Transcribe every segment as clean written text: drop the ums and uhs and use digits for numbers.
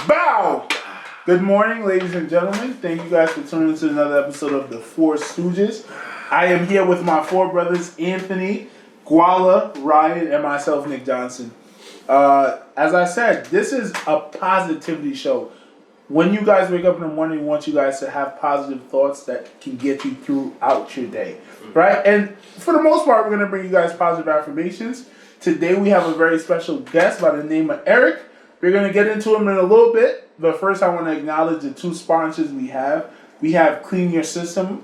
Bow! Good morning, ladies and gentlemen. Thank you guys for tuning into another episode of the Four Stooges. I am here with my four brothers, Anthony, Guala, Ryan, and myself, Nick Johnson. As I said, this is a positivity show. When you guys wake up in the morning, we want you guys to have positive thoughts that can get you throughout your day, right? And for the most part, we're going to bring you guys positive affirmations. Today, we have a very special guest by the name of Eric. We're going to get into him in a little bit, but first I want to acknowledge the two sponsors we have. We have Cleanursystem.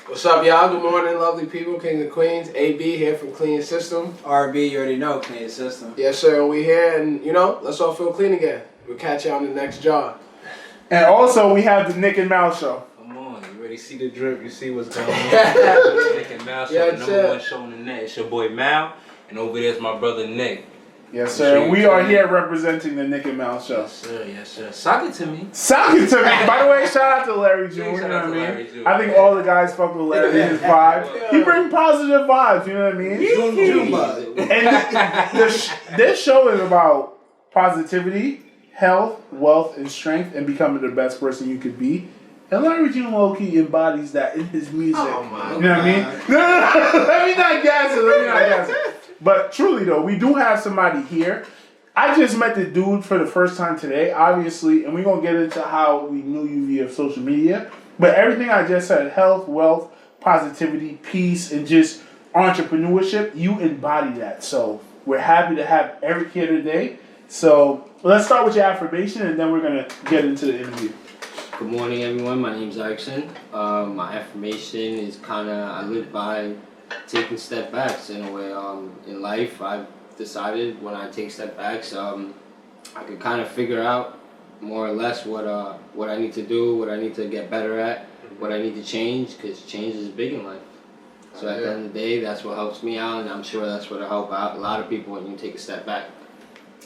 What's up, y'all? Good morning, lovely people, kings and queens. AB here from Cleanursystem. RB, you already know, Cleanursystem. Yes, sir. We here, and let's all feel clean again. We'll catch you on the next job. And also, we have the NickandMalShow. Come on, you already see the drip, you see what's going on. NickandMalShow, Yeah, the number one show on the net. It's your boy Mal, and over there's my brother Nick. Yes, sir. We are here representing the NickandMalShow. Yes, sir, yes, sir. Sock it to me. Sock it to me. By the way, shout out to Larry Jr. You know what I mean? I think all the guys fuck with Larry and his vibe. He brings positive vibes, you know what I mean? And this show is about positivity, health, wealth, and strength, and becoming the best person you could be. And Larry June low-key embodies that in his music. Oh, my you know what I mean? No. Let me not gas it. But truly, though, we do have somebody here. I just met the dude for the first time today, obviously, and we're going to get into how we knew you via social media. But everything I just said, health, wealth, positivity, peace, and just entrepreneurship, you embody that. So we're happy to have Eric here today. So let's start with your affirmation, and then we're going to get into the interview. Good morning, everyone. My name's Erickson. My affirmation is I live by taking step backs in a way. In life, I've decided when I take step backs, I can kind of figure out more or less what I need to do, what I need to get better at, what I need to change, because change is big in life. So at the end of the day, that's what helps me out, and I'm sure that's what will help out a lot of people when you take a step back.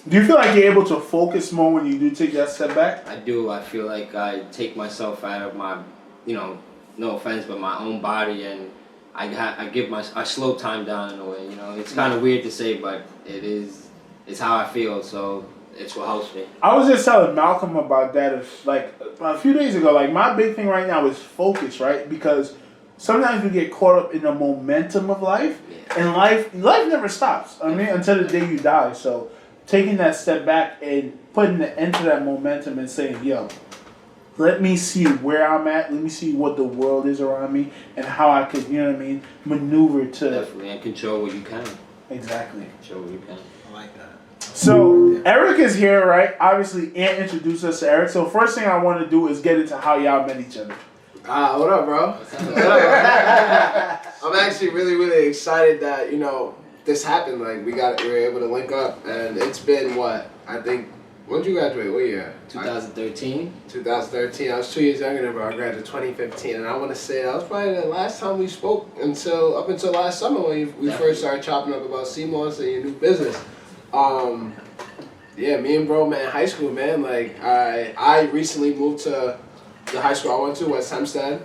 Do you feel like you're able to focus more when you do take that step back? I do. I feel like I take myself out of my, no offense, but my own body, and I slow time down in a way. It's kind of weird to say, but it's how I feel. So it's what helps me. I was just telling Malcolm about that a few days ago. Like, my big thing right now is focus, right? Because sometimes we get caught up in the momentum of life, and life never stops. I mean, until the day you die. So taking that step back and putting an end to that momentum and saying, yo, let me see where I'm at, let me see what the world is around me, and how I could, maneuver to... Definitely, and control what you can. Exactly. Control what you can. I like that. So, Eric is here, right? Obviously, Ant introduced us to Eric. So, first thing I want to do is get into how y'all met each other. What up, bro? I'm actually really, really excited that, this happened. Like, we were able to link up, and it's been when did you graduate? What year? 2013. 2013. I was 2 years younger than bro. I graduated 2015, and I want to say that was probably the last time we spoke up until last summer when we first started chopping up about CMOS and your new business. Me and bro met in high school, man. Like, I recently moved to the high school I went to, West Hempstead.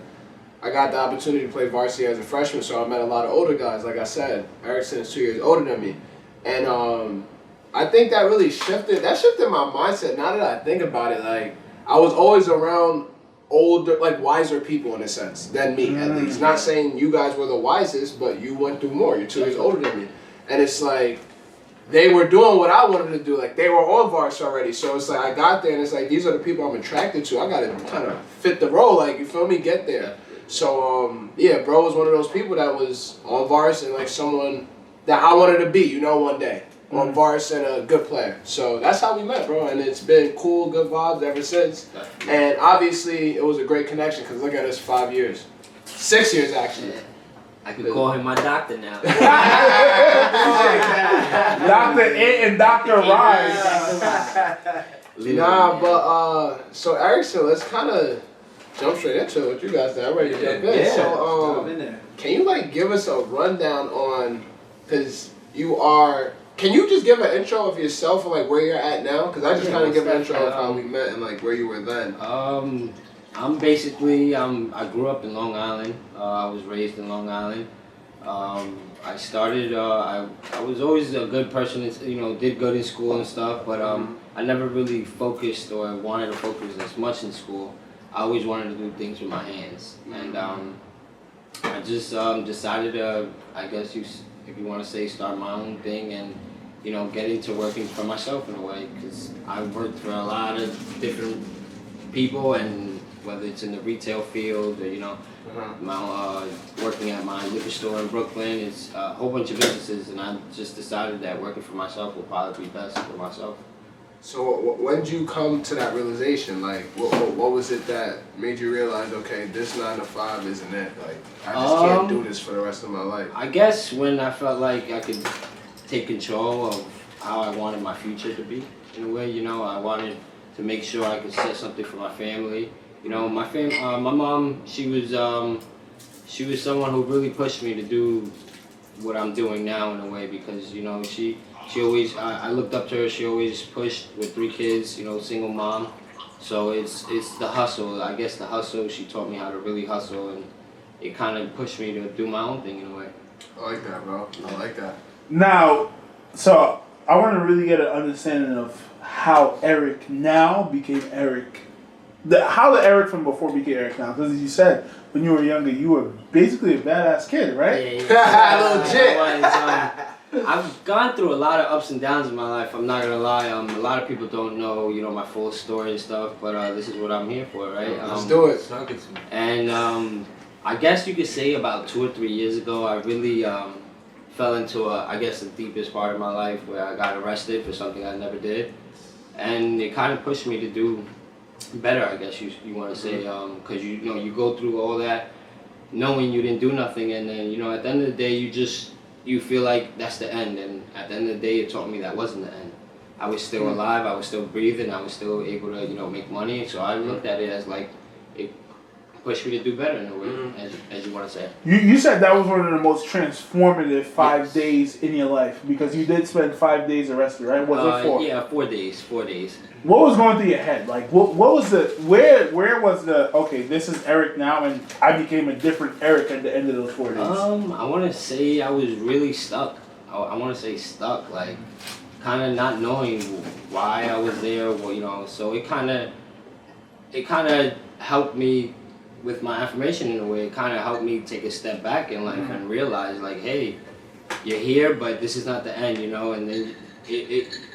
I got the opportunity to play varsity as a freshman, so I met a lot of older guys. Like I said, Erickson is 2 years older than me, and I think that really shifted my mindset. Now that I think about it, like, I was always around older, like, wiser people in a sense than me, at least. Not saying you guys were the wisest, but you went through more. You're 2 years older than me, and it's like they were doing what I wanted to do. Like, they were on varsity already, so it's like I got there, and it's like these are the people I'm attracted to. I gotta kind of fit the role, like, you feel me? Get there. So bro was one of those people that was on varsity and like someone that I wanted to be, one day. On varsity and a good player. So that's how we met, bro. And it's been cool, good vibes ever since. And obviously, it was a great connection because look at us, 5 years. 6 years, actually. Yeah. I could call him my doctor now. Dr. Ant and Dr. Rise. So Erickson, let's kind of jump straight into it with you guys now. I'm ready to jump in. Yeah, so, jump in there. Can you give us a rundown on, because can you just give an intro of yourself and where you're at now? Because I just kind of give an intro of how we met and where you were then. I'm basically, I grew up in Long Island. I was raised in Long Island. I started, I was always a good person, did good in school and stuff, but I never really focused or wanted to focus as much in school. I always wanted to do things with my hands, and I just decided to, I guess if you want to say, start my own thing and, you know, get into working for myself in a way, because I've worked for a lot of different people, and whether it's in the retail field or, you know, working at my liquor store in Brooklyn, it's a whole bunch of businesses, and I just decided that working for myself will probably be best for myself. So when did you come to that realization? Like, what was it that made you realize, okay, this 9 to 5 isn't it? Like, I just can't do this for the rest of my life. I guess when I felt like I could take control of how I wanted my future to be, in a way, you know, I wanted to make sure I could set something for my family. You know, my mom, she was someone who really pushed me to do what I'm doing now in a way, because, you know, she always, I looked up to her. She always pushed with 3 kids, you know, single mom. So it's the hustle. I guess the hustle, she taught me how to really hustle, and it kind of pushed me to do my own thing in a way. I like that, bro. I like that. Now, so I want to really get an understanding of how Eric now became Eric. How the Eric from before became Eric now. Because as you said, when you were younger, you were basically a badass kid, right? Yeah. Legit. I've gone through a lot of ups and downs in my life. I'm not gonna lie. A lot of people don't know, you know, my full story and stuff. But this is what I'm here for, right? Let's do it. And I guess you could say about 2 or 3 years ago, I really fell into I guess the deepest part of my life, where I got arrested for something I never did, and it kind of pushed me to do better, I guess you want to say, because you know, you go through all that knowing you didn't do nothing, and then, you know, at the end of the day, you feel like that's the end, and at the end of the day, it taught me that wasn't the end. I was still alive, I was still breathing, I was still able to, you know, make money, so I looked at it as like, it pushed me to do better in a way, as you want to say. You said that was one of the most transformative 5 days in your life, because you did spend 5 days arrested, right? Was it 4? Yeah, 4 days. 4 days. What was going through your head? Like, what was the, where was the, okay, this is Eric now, and I became a different Eric at the end of those 4 days? I want to say I was really stuck. I want to say stuck, like, kind of not knowing why I was there, well, you know, so it kind of helped me with my affirmation in a way. It kind of helped me take a step back in life and realize, like, hey, you're here, but this is not the end, you know, and then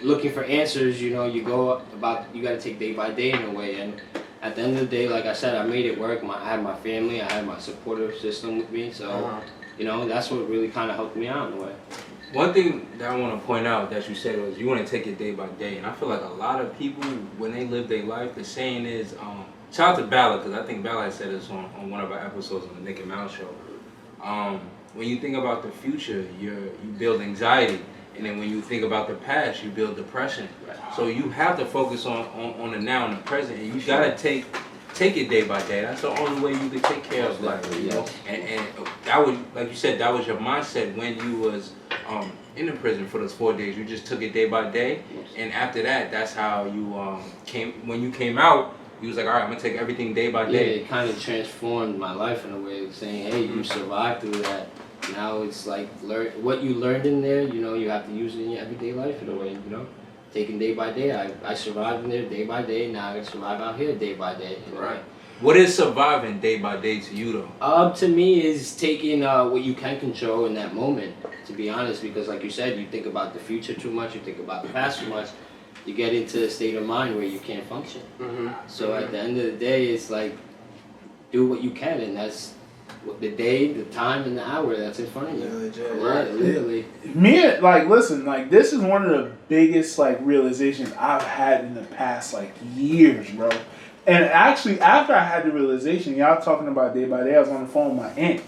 looking for answers, you know, you got to take day by day in a way, and at the end of the day, like I said, I made it work. I had my family, I had my supportive system with me, so, you know, that's what really kind of helped me out in a way. One thing that I want to point out that you said was you want to take it day by day, and I feel like a lot of people, when they live their life, the saying is, shout out to Bella, because I think Bella said this on one of our episodes on the NickandMalShow. When you think about the future, you build anxiety. And then when you think about the past, you build depression. So you have to focus on the now and the present, and you gotta take it day by day. That's the only way you can take care of life, you know. And that was, like you said, that was your mindset when you was in the prison for those 4 days. You just took it day by day, and after that, that's how you came. When you came out, you was like, all right, I'm gonna take everything day by day. Yeah, it kind of transformed my life in a way, saying, hey, you survived through that. Now it's like what you learned in there, you know, you have to use it in your everyday life in a way, you know. Taking day by day. I survived in there day by day, now I can survive out here day by day. Right. What is surviving day by day to you though? To me is taking what you can control in that moment, to be honest, because like you said, you think about the future too much, you think about the past too much, you get into a state of mind where you can't function. So at the end of the day, it's like, do what you can, and that's the day, the time, and the hour that's in front of you. Literally. Me, like, listen, like, this is one of the biggest, like, realizations I've had in the past, like, years, bro. And actually, after I had the realization, y'all talking about day by day, I was on the phone with my aunt,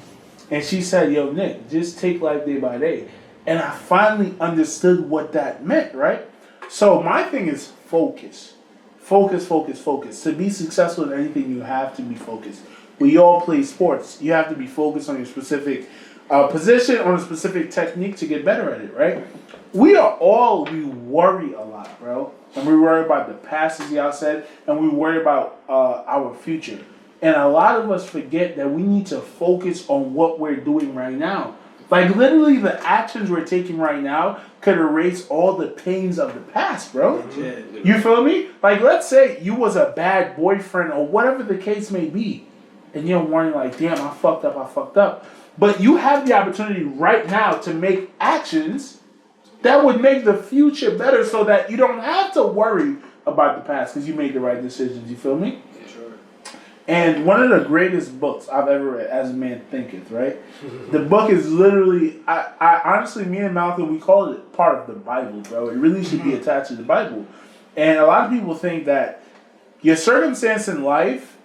and she said, yo, Nick, just take life day by day. And I finally understood what that meant, right? So my thing is focus. Focus, focus, focus. To be successful in anything, you have to be focused. We all play sports. You have to be focused on your specific position, on a specific technique to get better at it, right? We worry a lot, bro. And we worry about the past, as y'all said, and we worry about our future. And a lot of us forget that we need to focus on what we're doing right now. Like, literally, the actions we're taking right now could erase all the pains of the past, bro. Legit. You feel me? Like, let's say you was a bad boyfriend or whatever the case may be, and you're wondering, like, damn, I fucked up. But you have the opportunity right now to make actions that would make the future better so that you don't have to worry about the past because you made the right decisions. You feel me? Sure. And one of the greatest books I've ever read, As a Man Thinketh, right? The book is literally, I honestly, me and Malcolm, we call it part of the Bible, bro. It really should be attached to the Bible. And a lot of people think that your circumstance in life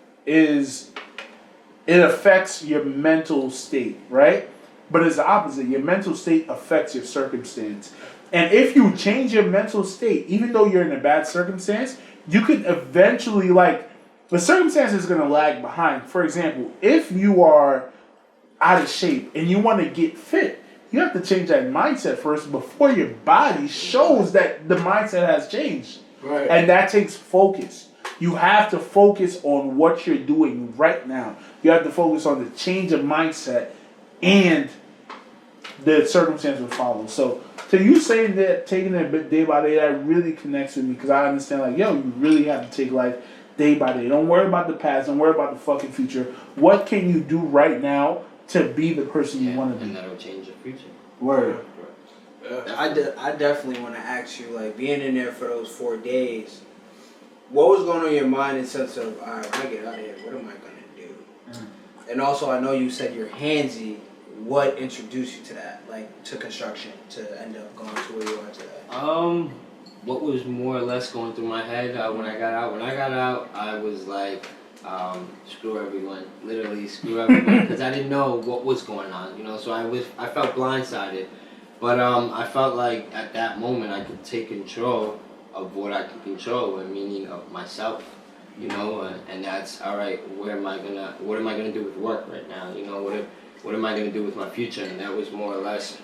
it affects your mental state, right? But it's the opposite. Your mental state affects your circumstance. And if you change your mental state, even though you're in a bad circumstance, you could eventually, like, the circumstance is going to lag behind. For example, if you are out of shape and you want to get fit, you have to change that mindset first before your body shows that the mindset has changed. Right. And that takes focus. You have to focus on what you're doing right now. You have to focus on the change of mindset, and the circumstance will follow. So, to you saying that, taking it day by day, that really connects with me because I understand, like, yo, you really have to take life day by day. Don't worry about the past. Don't worry about the fucking future. What can you do right now to be the person you want to And be? that'll change your future. Word. I definitely want to ask you, like, being in there for those 4 days, what was going on in your mind in sense of, all right, when I get out of here, what am I going to do? And also, I know you said you're handsy. What introduced you to that, like, to construction, to end up going to where you are today? What was more or less going through my head when I got out? When I got out, I was like, screw everyone, literally screw everyone, because I didn't know what was going on, you know. So I felt blindsided, but I felt like at that moment I could take control of what I could control, meaning of myself, you know, and that's all right. What am I gonna do with work right now? You know, what am I gonna do with my future? And that was more or less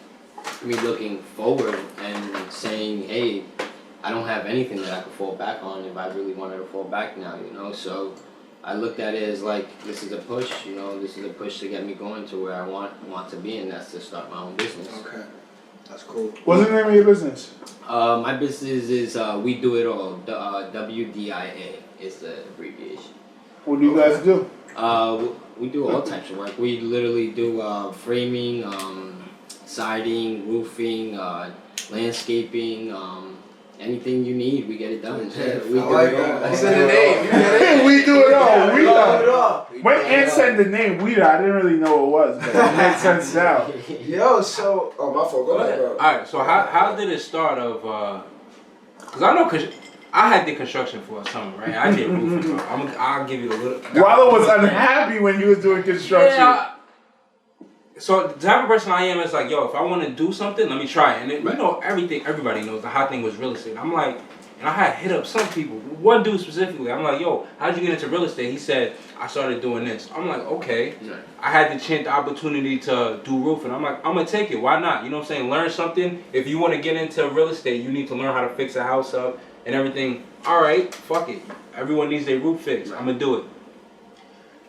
me looking forward and saying, hey, I don't have anything that I could fall back on if I really wanted to fall back now, you know. So I looked at it as like, this is a push, you know. This is a push to get me going to where I want to be, and that's to start my own business. Okay, that's cool. What's the name of your business? My business is We Do It All. WDIA is the abbreviation. What do you guys do? We do all types of work. We literally do framing, siding, roofing, landscaping, anything you need, we get it done. Yeah, we do like it all. that. It's in the name. You get it? We do it all. We do it all. all. When Ant said the name Weeda, I didn't really know what it was, but it makes sense now. Yo, so my fault. Go ahead, bro. All right, so how did it start of? Cause I know, I had did construction for a summer, right? I did roofing. I'll give you a little. Wallow was unhappy when you was doing construction. Yeah. So the type of person I am is like, yo, if I want to do something, let me try it. And then, you know, everybody knows the hot thing was real estate. I'm like, and I had hit up some people. One dude specifically, I'm like, yo, how'd you get into real estate? He said, I started doing this. I'm like, okay. Right. I had the opportunity to do roofing. I'm like, I'm going to take it. Why not? You know what I'm saying? Learn something. If you want to get into real estate, you need to learn how to fix a house up and everything. All right, fuck it. Everyone needs their roof fixed. I'm going to do it.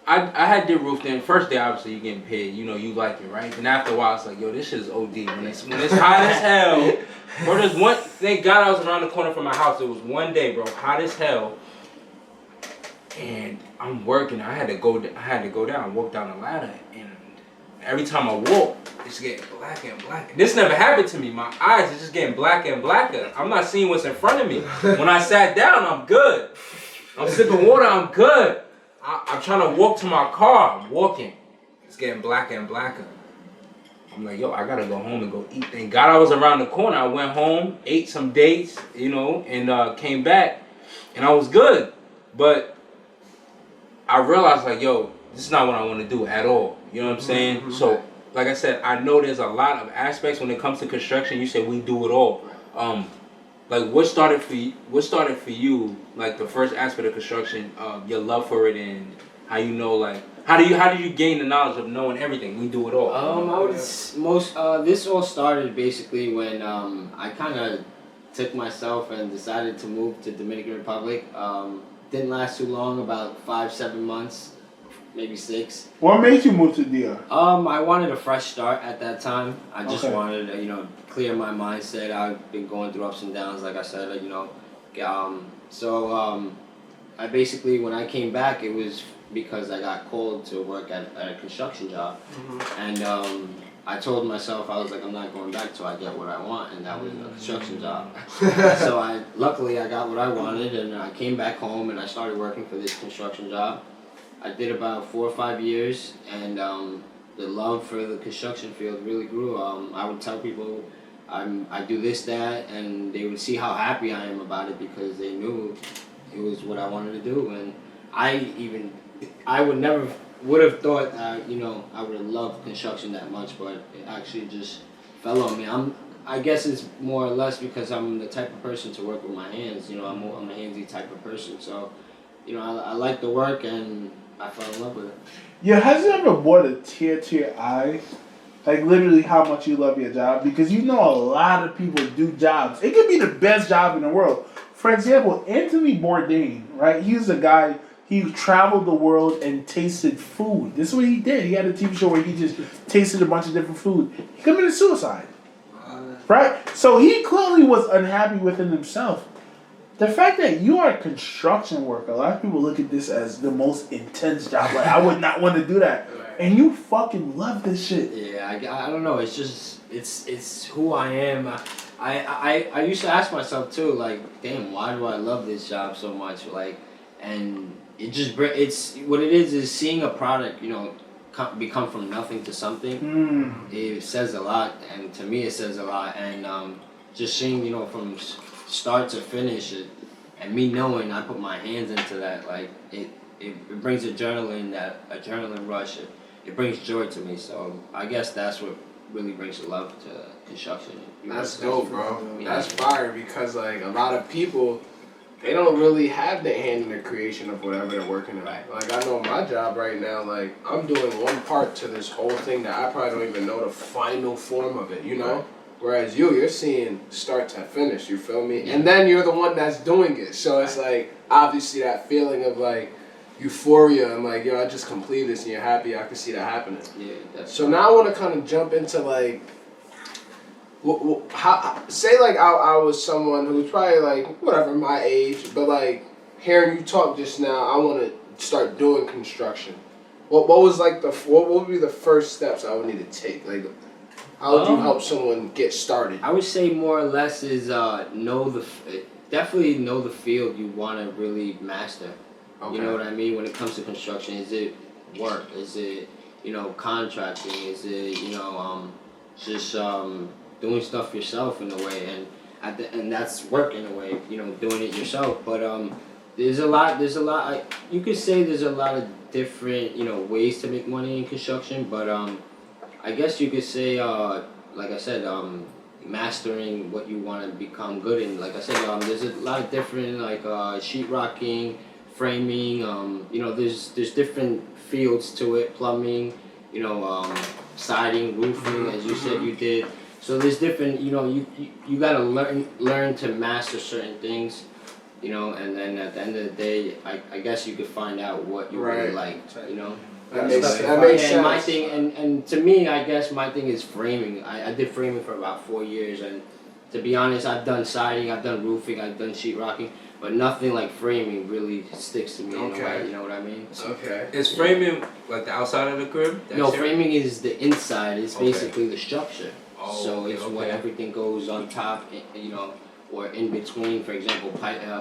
I had did roof then. First day, obviously, you getting paid. You know, you like it, right? And after a while, it's like, yo, this shit is OD. When it's hot as hell. Bro, there's one, thank God I was around the corner from my house. It was one day, bro, hot as hell. And I'm working. I had to go down, walk down the ladder. And every time I walk, it's getting blacker and blacker. This never happened to me. My eyes are just getting blacker and blacker. I'm not seeing what's in front of me. When I sat down, I'm good. I'm sipping water, I'm good. I'm trying to walk to my car. I'm walking. It's getting blacker and blacker. I'm like, yo, I gotta go home and go eat. Thank God I was around the corner. I went home, ate some dates, you know, and came back, and I was good. But I realized, like, yo, this is not what I want to do at all. You know what I'm saying? Mm-hmm. So, like I said, I know there's a lot of aspects when it comes to construction. You said we do it all. Like, what started for you, like, the first aspect of construction, your love for it, and how you know, like, how did you gain the knowledge of knowing everything? We do it all. This all started basically when I kind of took myself and decided to move to Dominican Republic. Didn't last too long, about 5-7 months. maybe 6. What made you move to DR? I wanted a fresh start at that time. I just Okay. wanted to, clear my mindset. I've been going through ups and downs, like I said, I basically, when I came back, it was because I got called to work at a construction job. And I told myself, I was like, I'm not going back till I get what I want, and that was a construction job. So luckily I got what I wanted, and I came back home and I started working for this construction job. I did about 4 or 5 years, and the love for the construction field really grew. I would tell people I do this, that, and they would see how happy I am about it because they knew it was what I wanted to do. And I would have thought I would have loved construction that much, but it actually just fell on me. I guess it's more or less because I'm the type of person to work with my hands. I'm a handsy type of person, so I like the work and I fell in love with it. Yeah, has it ever brought a tear to your eye? Like literally how much you love your job? Because a lot of people do jobs. It could be the best job in the world. For example, Anthony Bourdain, right? He's a guy, he traveled the world and tasted food. This is what he did. He had a TV show where he just tasted a bunch of different food. He committed suicide. Right? So he clearly was unhappy within himself. The fact that you are a construction worker, a lot of people look at this as the most intense job. Like, I would not want to do that. And you fucking love this shit. Yeah, I don't know. It's just, it's who I am. I used to ask myself too, like, damn, why do I love this job so much? Like, and it just, it's, what it is seeing a product, become from nothing to something. It says a lot, and to me it says a lot. And just seeing, from start to finish it, and me knowing I put my hands into that, like, it brings adrenaline rush. It brings joy to me. So I guess that's what really brings the love to construction. That's dope, bro. That's fire, because like a lot of people, they don't really have their hand in the creation of whatever they're working on. Right. Like I know my job right now, like I'm doing one part to this whole thing that I probably don't even know the final form of it, Right. Whereas you're seeing start to finish, you feel me? And then you're the one that's doing it. So it's like obviously that feeling of like euphoria and like, I just completed this and you're happy. I can see that happening. Yeah, that's so now I want to kind of jump into like, say like I was someone who's probably like whatever my age, but like hearing you talk just now, I want to start doing construction. What was like what would be the first steps I would need to take? Like, how would you help someone get started? I would say more or less is definitely know the field you want to really master. Okay. You know what I mean? When it comes to construction, is it work? Is it contracting? Is it just doing stuff yourself in a way, and that's work in a way. Doing it yourself. But there's a lot. You could say there's a lot of different ways to make money in construction. But I guess you could say like I said, mastering what you want to become good in. Like I said, there's a lot of different like sheetrocking, framing. There's different fields to it. Plumbing, siding, roofing, as you said you did. So there's different. You gotta learn to master certain things. And then at the end of the day, I guess you could find out what you really like. That makes sense. My thing, and to me, I guess my thing is framing. I did framing for about 4 years, and to be honest, I've done siding, I've done roofing, I've done sheetrocking, but nothing like framing really sticks to me in a way. You know what I mean? Okay. Is framing like the outside of the crib? No, framing is the inside. It's basically the structure. Oh, so it's when everything goes on top, or in between. For example,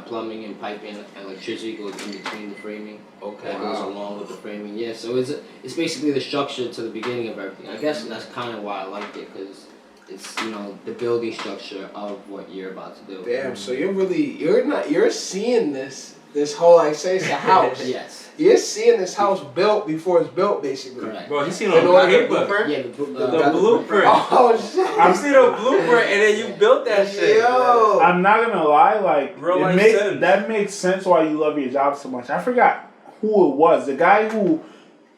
plumbing and piping and electricity goes in between the framing. Okay. That goes along with the framing. Yeah, so it's basically the structure to the beginning of everything. I guess that's kind of why I liked it, because it's the building structure of what you're about to do. Damn. So you're seeing this whole, like, say it's a house. Yes. You're seeing this house built before it's built, basically. Correct. Bro, he's seen it on paper. Yeah, the blueprint. Oh shit! You see the blueprint and then you built that shit. Yo. I'm not gonna lie, like Real life sense. That makes sense why you love your job so much. I forgot who it was. The guy who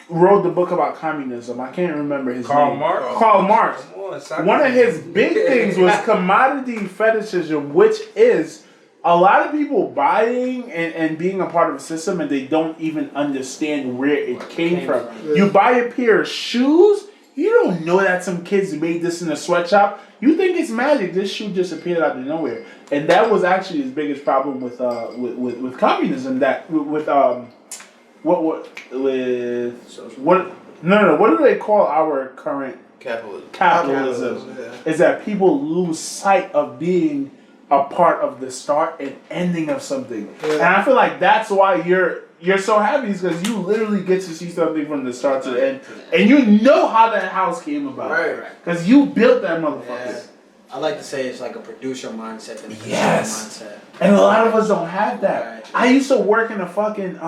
wrote the book about communism. I can't remember his name. Marx? Karl Marx. Come on, One of his big things was commodity fetishism, which is a lot of people buying and being a part of a system and they don't even understand where it came from. Yeah. You buy a pair of shoes, you don't know that some kids made this in a sweatshop. You think it's magic. This shoe just appeared out of nowhere. And that was actually his biggest problem with communism. That what do they call our current capitalism? Yeah. Is that people lose sight of being a part of the start and ending of something. Yeah. And I feel like that's why you're so happy, is because you literally get to see something from the start to the end, and you know how that house came about. Right. Because you built that motherfucker. Yeah. I like to say it's like a producer mindset than a Yes. consumer mindset. And a lot of us don't have that. Right. I used to work in a fucking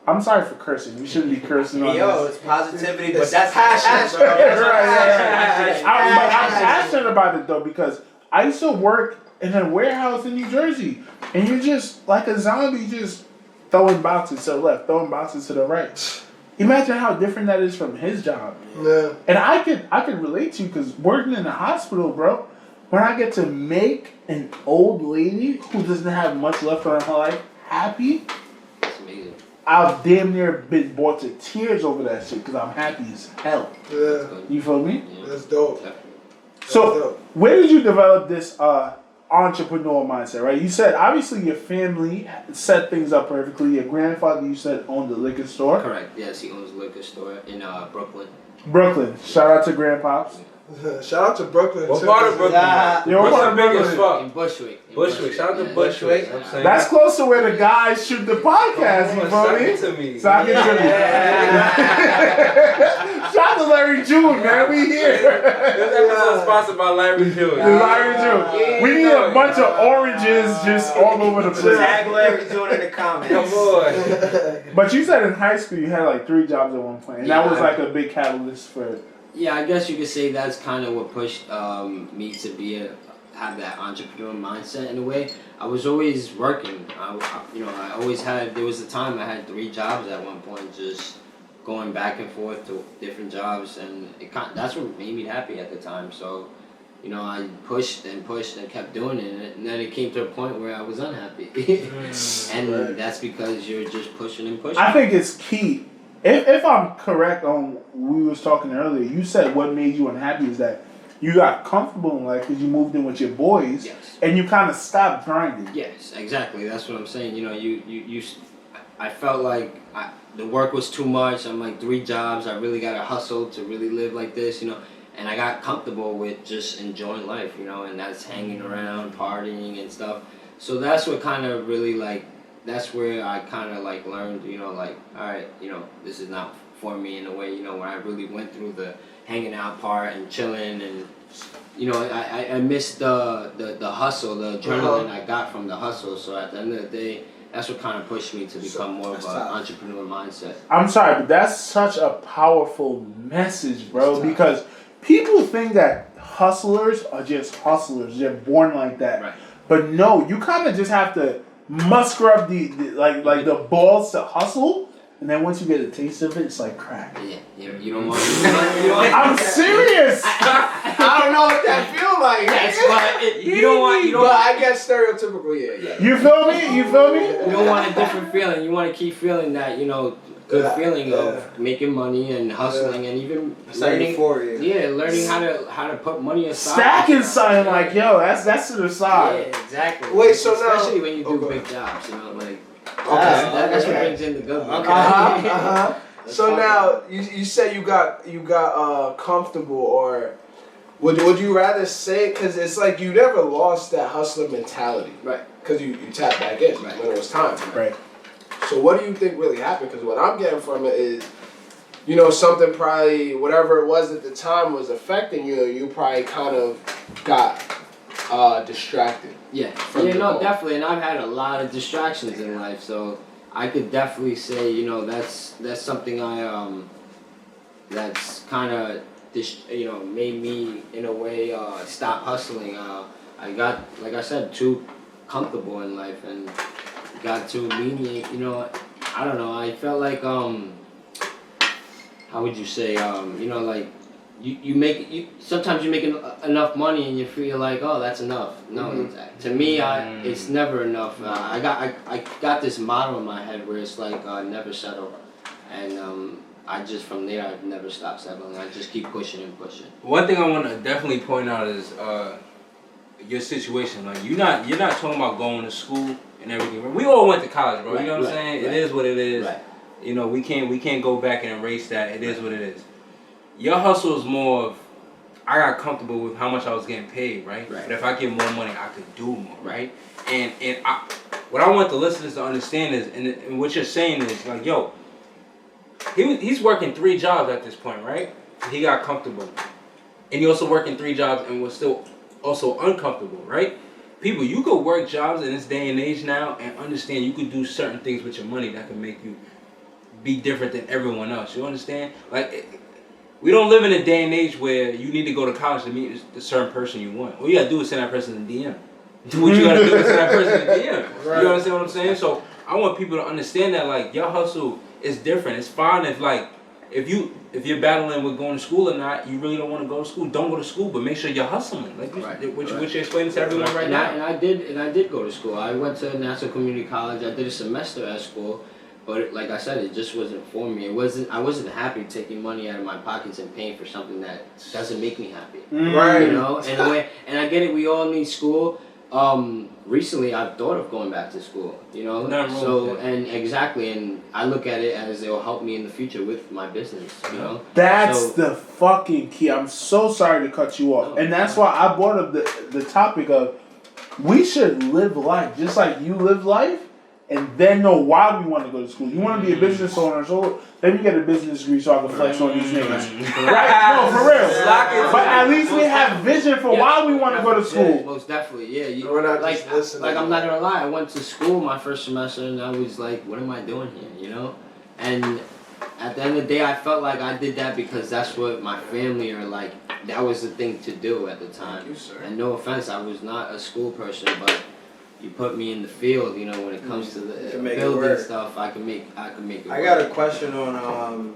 I'm sorry for cursing. We shouldn't be cursing on Yo, this. it's positivity, but It's that's passion, bro. Right, That's I'm passionate about it though, because I used to work in a warehouse in New Jersey, and you're just like a zombie, just throwing boxes to the left, throwing boxes to the right. Imagine how different that is from his job. Yeah. And I could relate to you, because working in the hospital, bro, when I get to make an old lady who doesn't have much left on her life happy, It's amazing. I've damn near been brought to tears over that shit because I'm happy as hell. Yeah. You feel me? Yeah. That's dope. So, where did you develop this entrepreneur mindset, right? You said, obviously, your family set things up perfectly. Your grandfather, you said, owned a liquor store. Correct. Yes, he owns a liquor store in Brooklyn. Brooklyn. Shout out to Grandpops. Shout out to Brooklyn. What too. part of Brooklyn? Yeah. Yo, what part of Big as Brooklyn? fuck. In Bushwick. Bushwick. Shout out to Yeah. Bushwick. Yeah. I'm saying. That's close to where the guys shoot the podcast, you Sock feel me? it to me. Sock it to me. Shout out to Larry June, man. We here. This episode sponsored by Larry June. Larry June. We need a bunch of oranges just all over the place. Tag Larry doing in the comments. Come on. But you said in high school you had like 3 jobs at one point, and that Yeah, was like a big catalyst for. Yeah, I guess you could say that's kind of what pushed me to have that entrepreneur mindset in a way. I was always working. I always had. There was a time I had 3 jobs at one point, just going back and forth to different jobs, and that's what made me happy at the time. So, I pushed and kept doing it, and then it came to a point where I was unhappy, and that's because you're just pushing and pushing. I think it's key. If I'm correct on we was talking earlier, you said what made you unhappy is that you got comfortable in life because you moved in with your boys, Yes. and you kind of stopped grinding. Yes, exactly. That's what I'm saying. I felt like the work was too much. I'm like 3 jobs. I really gotta hustle to really live like this, And I got comfortable with just enjoying life, and that's hanging around, partying and stuff. So that's what kind of really that's where I kind of learned, alright, this is not for me in a way, when I really went through the hanging out part and chilling and, I missed the hustle, the adrenaline I got from the hustle. So at the end of the day, that's what kind of pushed me to become more of an entrepreneur mindset. I'm sorry, but that's such a powerful message, bro, because people think that hustlers are just hustlers. They're born like that. Right. But no, you kind of just have to muster up the balls to hustle, and then once you get a taste of it, it's like crack. Yeah, you don't want to. I'm serious. I don't know what that feel like. Yes, but you don't want. But I guess stereotypically, yeah. You feel me? You feel me? You don't want a different feeling. You want to keep feeling that, good feeling of making money and hustling and even learning. Learning how to put money aside. Stacking something like, yo, that's to the Yeah, side. exactly. Wait, so now- especially when you do Okay. big jobs, Okay. That's what brings in the good money. So now you say you got comfortable, or would you rather say, because it's like you never lost that hustler mentality, Right. Because you tapped back in Right. when it was time. Right. So what do you think really happened? Because what I'm getting from it is, something probably, whatever it was at the time was affecting you. You probably kind of got distracted. Yeah, From the goal. definitely. And I've had a lot of distractions in life, so I could definitely say, that's something that's kind of, made me in a way stop hustling. I got, like I said, too comfortable in life and got too lenient. I don't know. I felt like how would you say? sometimes you make enough money and you feel like, oh, that's enough. No, to me, it's never enough. I got this motto in my head where it's like never settle, and I just from there I've never stopped settling. I just keep pushing and pushing. One thing I want to definitely point out is your situation. Like you're not talking about going to school and everything. We all went to college, bro. You know what I'm saying? It is what it is. Right. You know, we can't go back and erase that. It is what it is. Your hustle is more of, I got comfortable with how much I was getting paid, right? But if I get more money, I could do more, right? And what I want the listeners to understand is, and what you're saying is like, yo, he's working 3 jobs at this point, right? He got comfortable, and he also working 3 jobs and was still also uncomfortable, right? People, you could work jobs in this day and age now and understand you could do certain things with your money that can make you be different than everyone else. You understand? Like, we don't live in a day and age where you need to go to college to meet a certain person you want. All you gotta do is send that person a DM. Do what you gotta do is send that person a DM. Right. You understand what I'm saying? So I want people to understand that like your hustle is different. It's fine if you're battling with going to school or not, you really don't want to go to school. Don't go to school, but make sure you're hustling. Like what you're explaining to everyone right now. And I did go to school. I went to National Community College. I did a semester at school. But like I said, it just wasn't for me. I wasn't happy taking money out of my pockets and paying for something that doesn't make me happy. Right. You know, and I get it. We all need school. Recently, I've thought of going back to school. You know, and I look at it as it will help me in the future with my business. You know, that's the fucking key. I'm so sorry to cut you off, and that's why I brought up the topic of we should live life just like you live life. And then know why we want to go to school. You want to be a business owner, so then you get a business degree so I can flex on these niggas. Right? No, for real. But at least we have vision for why we want to go to school. Yeah, most definitely, yeah. We're not just listening. Like I'm not gonna lie, I went to school my first semester and I was like, what am I doing here? You know? And at the end of the day, I felt like I did that because that's what my family or like that was the thing to do at the time. Thank you, sir. And no offense, I was not a school person, but you put me in the field, you know, when it comes to the building stuff, I can make it work. I got a question on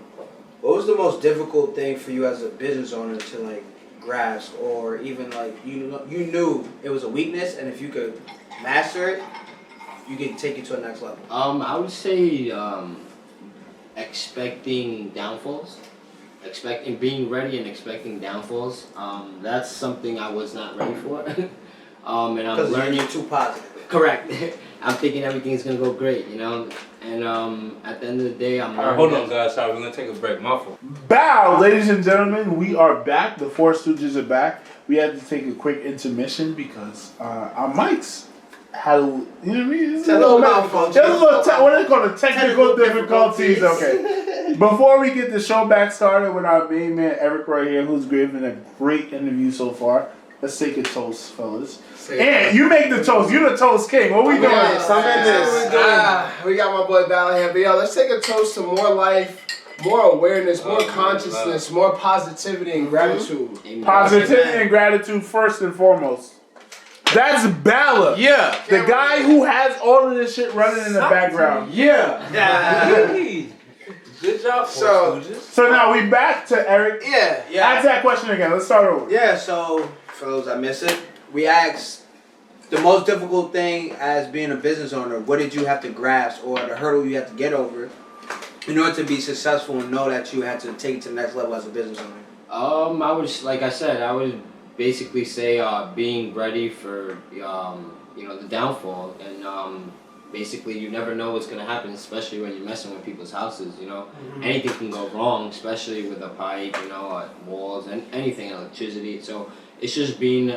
what was the most difficult thing for you as a business owner to like grasp, or even like you knew it was a weakness, and if you could master it, you could take it to the next level. I would say expecting downfalls, being ready and expecting downfalls. That's something I was not ready for. And I'm learning. You're too positive. Correct. I'm thinking everything's gonna go great, you know. And at the end of the day, I'm learning. Hold on, guys. Sorry, we're gonna take a break. My fault. Bow, ladies and gentlemen, we are back. The Four Stooges are back. We had to take a quick intermission because our mics had a, you know what I mean? It's a little malfunction. What are they called? Technical difficulties. Okay. Before we get the show back started with our main man Eric right here, who's given a great interview so far. Let's take a toast, fellas. And you make the toast. You're the toast king. What we doing? We got my boy Ballard here. But yo, let's take a toast to more life, more awareness, more consciousness, more positivity and gratitude. Positivity and gratitude first and foremost. That's Ballard. Yeah. The guy who has all of this shit running in the background. Yeah. Good job, So now we back to Eric. Yeah. Ask that question again. Let's start over. Yeah, so for those that miss it, we asked the most difficult thing as being a business owner. What did you have to grasp, or the hurdle you had to get over in order to be successful and know that you had to take it to the next level as a business owner? I would, like I said, I would basically say being ready for the downfall, and basically you never know what's gonna happen, especially when you're messing with people's houses. You know, anything can go wrong, especially with a pipe, walls, and anything, electricity. So it's just being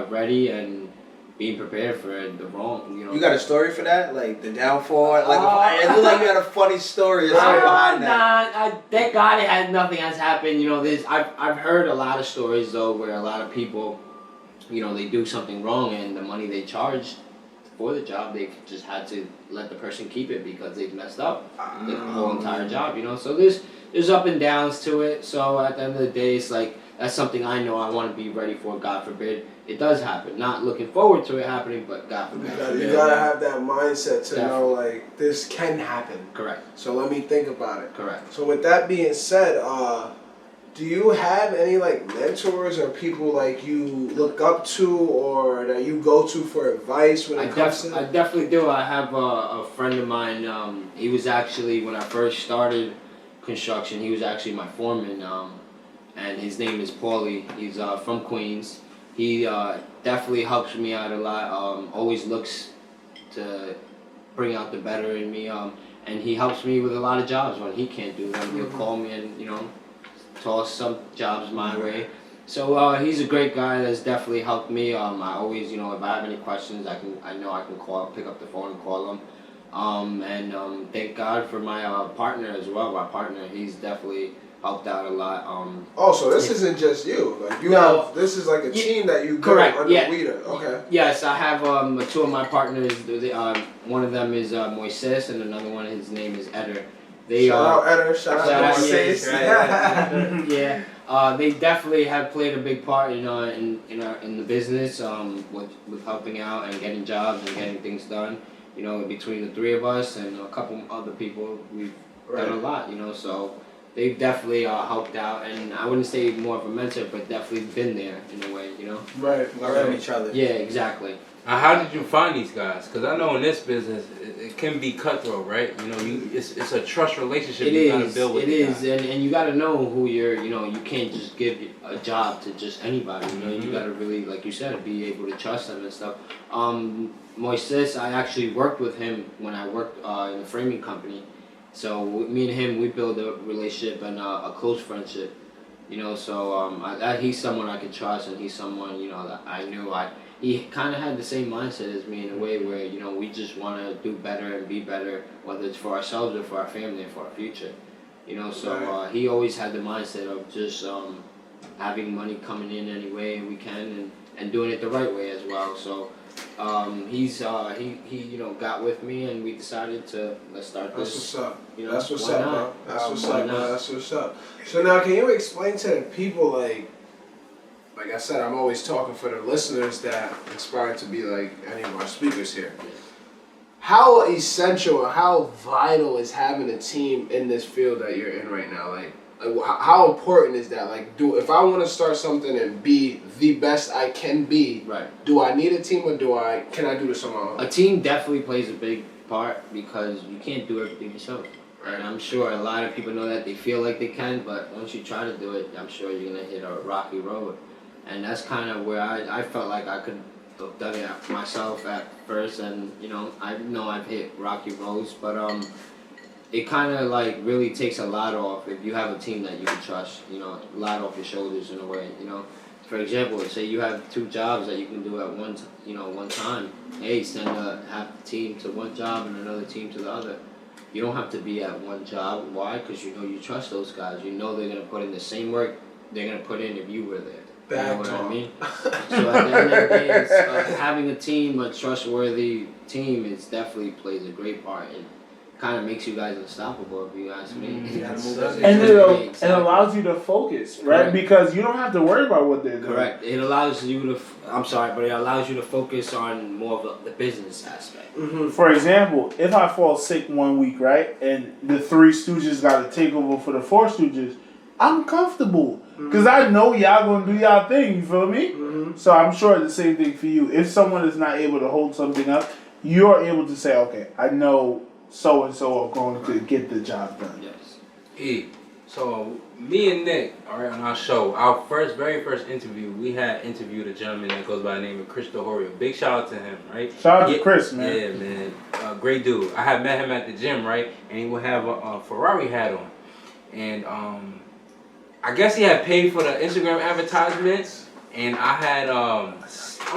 ready and being prepared for the wrong. You got a story for that, like the downfall? It looked like you had a funny story or something behind that. Thank God nothing has happened. I've heard a lot of stories though where a lot of people, they do something wrong and the money they charged for the job, they just had to let the person keep it because they've messed up the whole entire job. So there's up and downs to it. So at the end of the day, it's like that's something I know I want to be ready for. God forbid it does happen. Not looking forward to it happening, but God forbid. You gotta have that mindset to know like this can happen. Correct. So let me think about it. Correct. So with that being said, Do you have any like mentors or people like you look up to or that you go to for advice when it comes to? I definitely do. I have a friend of mine. He was actually, when I first started construction, he was actually my foreman. And his name is Paulie. He's from Queens. He definitely helps me out a lot. Always looks to bring out the better in me. And he helps me with a lot of jobs when he can't do them. He'll call me and toss some jobs my way. So he's a great guy that's definitely helped me. I always, if I have any questions, I know I can pick up the phone and call him. And thank God for my partner as well. My partner, he's definitely helped out a lot. So this isn't just you. Like this is like a team that you built under WDIA. Okay. Yes, I have two of my partners. One of them is Moises, and another one, his name is Eder. Shout out Eder, shout out Moises. Yeah. They definitely have played a big part in the business, with helping out and getting jobs and getting things done. Between the three of us and a couple other people, we've done a lot. So they've definitely helped out, and I wouldn't say more of a mentor, but definitely been there in a way. Right. Learn from each other. Yeah, exactly. How did you find these guys? Because I know in this business it can be cutthroat, right? It's a trust relationship you gotta build with. It is, and you gotta know who you can't just give a job to just anybody. You gotta really, like you said, be able to trust them and stuff. Moises, I actually worked with him when I worked in a framing company. So me and him, we built a relationship and a close friendship. So he's someone I could trust, and he's someone that I knew he kind of had the same mindset as me in a way where, we just want to do better and be better, whether it's for ourselves or for our family and for our future. So he always had the mindset of just having money coming in any way we can and doing it the right way as well. So he got with me, and we decided to let's start this. That's what's up. That's what's up, bro. That's what's up, bro. That's what's up. So now, can you explain to the people, like I said, I'm always talking for the listeners that aspire to be like any of our speakers here. How essential or how vital is having a team in this field that you're in right now? Like how important is that? If I want to start something and be the best I can be, do I need a team or can I do this on my own? A team definitely plays a big part because you can't do everything yourself. And I'm sure a lot of people know that they feel like they can, but once you try to do it, I'm sure you're gonna hit a rocky road. And that's kind of where I felt like I could have done it myself at first, and I know I've hit rocky roads, but it kind of really takes a lot off if you have a team that you can trust. A lot off your shoulders in a way. For example, say you have two jobs that you can do at one time. Hey, send half the team to one job and another team to the other. You don't have to be at one job. Why? Because you trust those guys. They're gonna put in the same work they're gonna put in if you were there. You know what I mean? So at the end of the day, it's, having a team, a trustworthy team, it definitely plays a great part and kind of makes you guys unstoppable, if you ask me. And it allows you to focus, right? Correct. Because you don't have to worry about what they're doing. Correct. It allows you to. It allows you to focus on more of the business aspect. Mm-hmm. For example, if I fall sick 1 week, right, and the Three Stooges got to take over for the Four Stooges, I'm comfortable because I know y'all gonna do y'all thing. You feel me? Mm-hmm. So I'm sure the same thing for you. If someone is not able to hold something up, you're able to say, okay, I know so and so are going to get the job done. Yes. So me and Nick, all right, on our show, our very first interview, we had interviewed a gentleman that goes by the name of Chris DeHorio. Big shout out to him, right? Shout out to Chris, man. Yeah, man. Great dude. I had met him at the gym, right? And he would have a Ferrari hat on. And I guess he had paid for the Instagram advertisements. And I had, I'm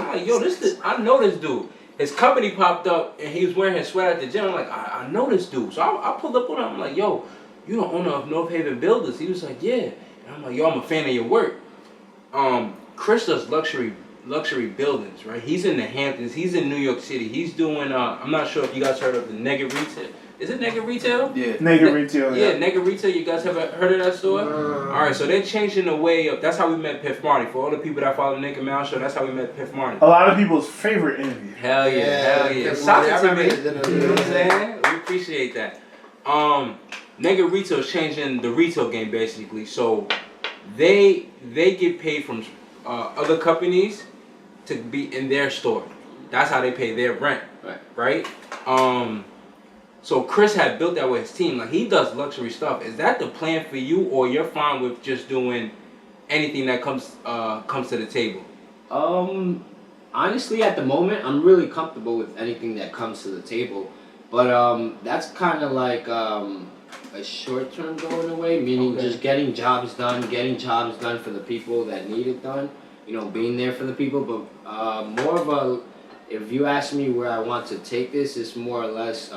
like, yo, I know this dude. His company popped up and he was wearing his sweater at the gym. I'm like, I know this dude. So I pulled up on him. I'm like, yo, you the owner of North Haven Builders? He was like, yeah. And I'm like, yo, I'm a fan of your work. Chris does luxury buildings, right? He's in the Hamptons. He's in New York City. He's doing, I'm not sure if you guys heard of the Nigga Retail. Is it Nigga Retail? Yeah. Nigga Retail, yeah. Nigga Retail. You guys have heard of that store? All right, so they're changing the way of, that's how we met Piff Marty. For all the people that follow NickandMalShow, that's how we met Piff Marty. A lot of people's favorite interview. Hell yeah. Shout out to me. You know what I'm saying? We appreciate that. Nigga Retail is changing the retail game basically. So they get paid from other companies to be in their store. That's how they pay their rent, right? So Chris had built that with his team. Like, he does luxury stuff. Is that the plan for you, or you're fine with just doing anything that comes to the table? Honestly, at the moment, I'm really comfortable with anything that comes to the table. But that's kind of like a short-term goal in a way, meaning just getting jobs done for the people that need it done. You know, being there for the people. But more of a, if you ask me where I want to take this, it's more or less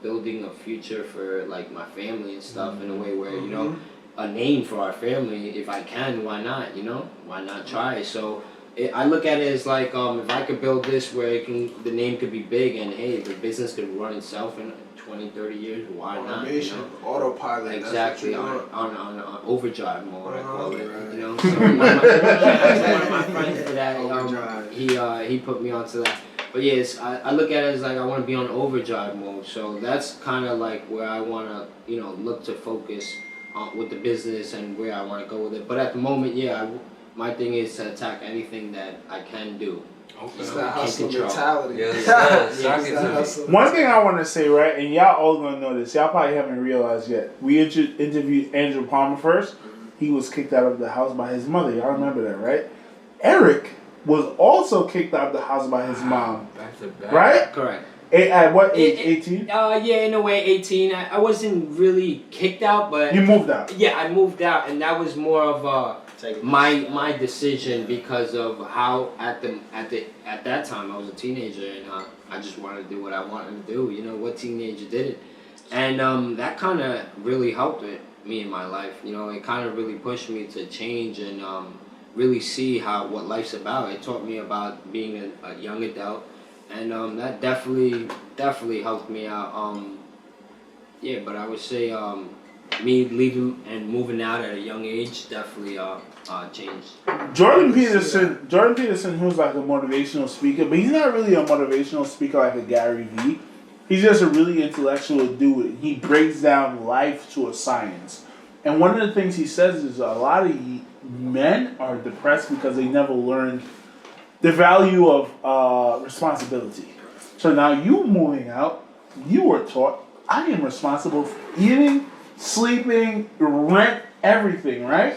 building a future for like my family and stuff in a way where, you know, a name for our family. If I can, why not? You know, why not try? So I look at it as like if I could build this where the name could be big and hey, the business could run itself in 20, 30 years, why not? You know? Autopilot. Exactly, on overdrive mode, I call it. Right. You know, so one of my friends for that, he put me onto that. But yes, I look at it as like I want to be on overdrive mode. So that's kind of like where I want to, you know, look to focus with the business and where I want to go with it. But at the moment, my thing is to attack anything that I can do. Okay. It's that hustle mentality. One thing I want to say, right, and y'all all gonna know this. Y'all probably haven't realized yet. We interviewed Andrew Palmer first. He was kicked out of the house by his mother. Y'all remember that, right? Eric was also kicked out of the house by his mom. Back to back. Right? Correct. At what age? 18? Yeah, in a way, 18. I wasn't really kicked out, but you moved out. Yeah, I moved out, and that was more of my decision because of how at that time I was a teenager and I just wanted to do what I wanted to do. You know, what teenager didn't? And that kind of really helped me in my life. You know, it kind of really pushed me to change and really see what life's about. It taught me about being a young adult, and that definitely helped me out. But I would say me leaving and moving out at a young age definitely changed. Jordan Peterson, who's like a motivational speaker, but he's not really a motivational speaker like a Gary Vee. He's just a really intellectual dude. He breaks down life to a science. And one of the things he says is a lot of men are depressed because they never learned the value of responsibility. So now you moving out, you were taught, I am responsible for eating, sleeping, rent, everything, right?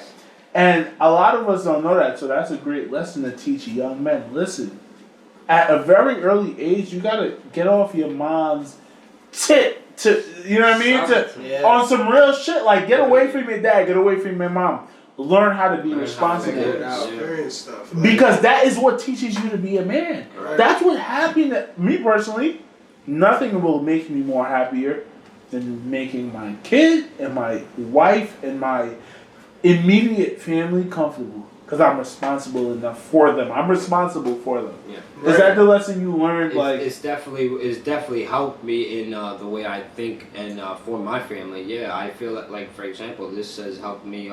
And a lot of us don't know that, so that's a great lesson to teach young men. Listen, at a very early age, you gotta get off your mom's tit to, you know what I mean? On some real shit, like get away from your dad, get away from your mom. Learn how to be responsible. Because that is what teaches you to be a man. Right. That's what happened to me personally. Nothing will make me more happier than making my kid and my wife and my immediate family comfortable. Because I'm responsible enough for them. I'm responsible for them. Yeah. Is that the lesson you learned? It's definitely helped me in the way I think and for my family. Yeah, I feel like for example, this has helped me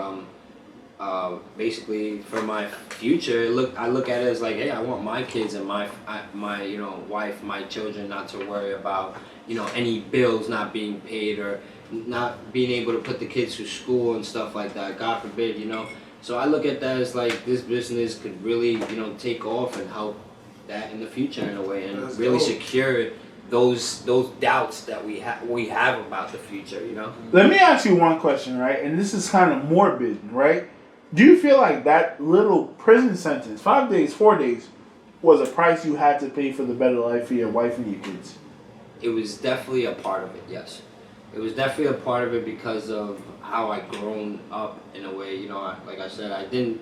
basically for my future. I look at it as like, hey, I want my kids and my wife, my children not to worry about any bills not being paid or not being able to put the kids through school and stuff like that. God forbid, So I look at that as like this business could really, take off and help that in the future in a way, and really secure those doubts that we have about the future. Let me ask you one question, right? And this is kind of morbid, right? Do you feel like that little prison sentence, 5 days, 4 days, was a price you had to pay for the better life for your wife and your kids? It was definitely a part of it, yes. It was definitely a part of it because of how I grown up in a way. Like I said, I didn't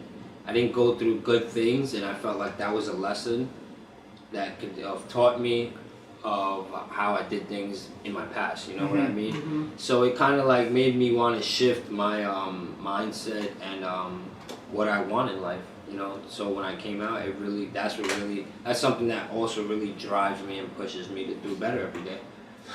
go through good things, and I felt like that was a lesson that could have taught me of how I did things in my past. You know what I mean? Mm-hmm. So it kind of like made me want to shift my mindset and what I want in life. So when I came out, that's something that also really drives me and pushes me to do better every day.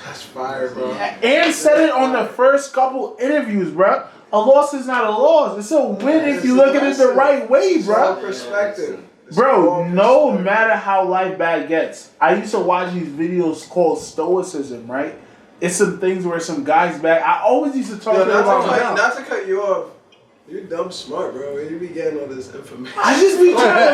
That's fire, bro. And said it on the first couple interviews, bro. A loss is not a loss. It's a win if you look at it the right way, bro. Perspective. Bro, no matter how life bad gets. I used to watch these videos called Stoicism, right? It's some things where some guys back. I always used to talk to them about not to cut you off. You dumb smart, bro. Where you be getting all this information? I just be trying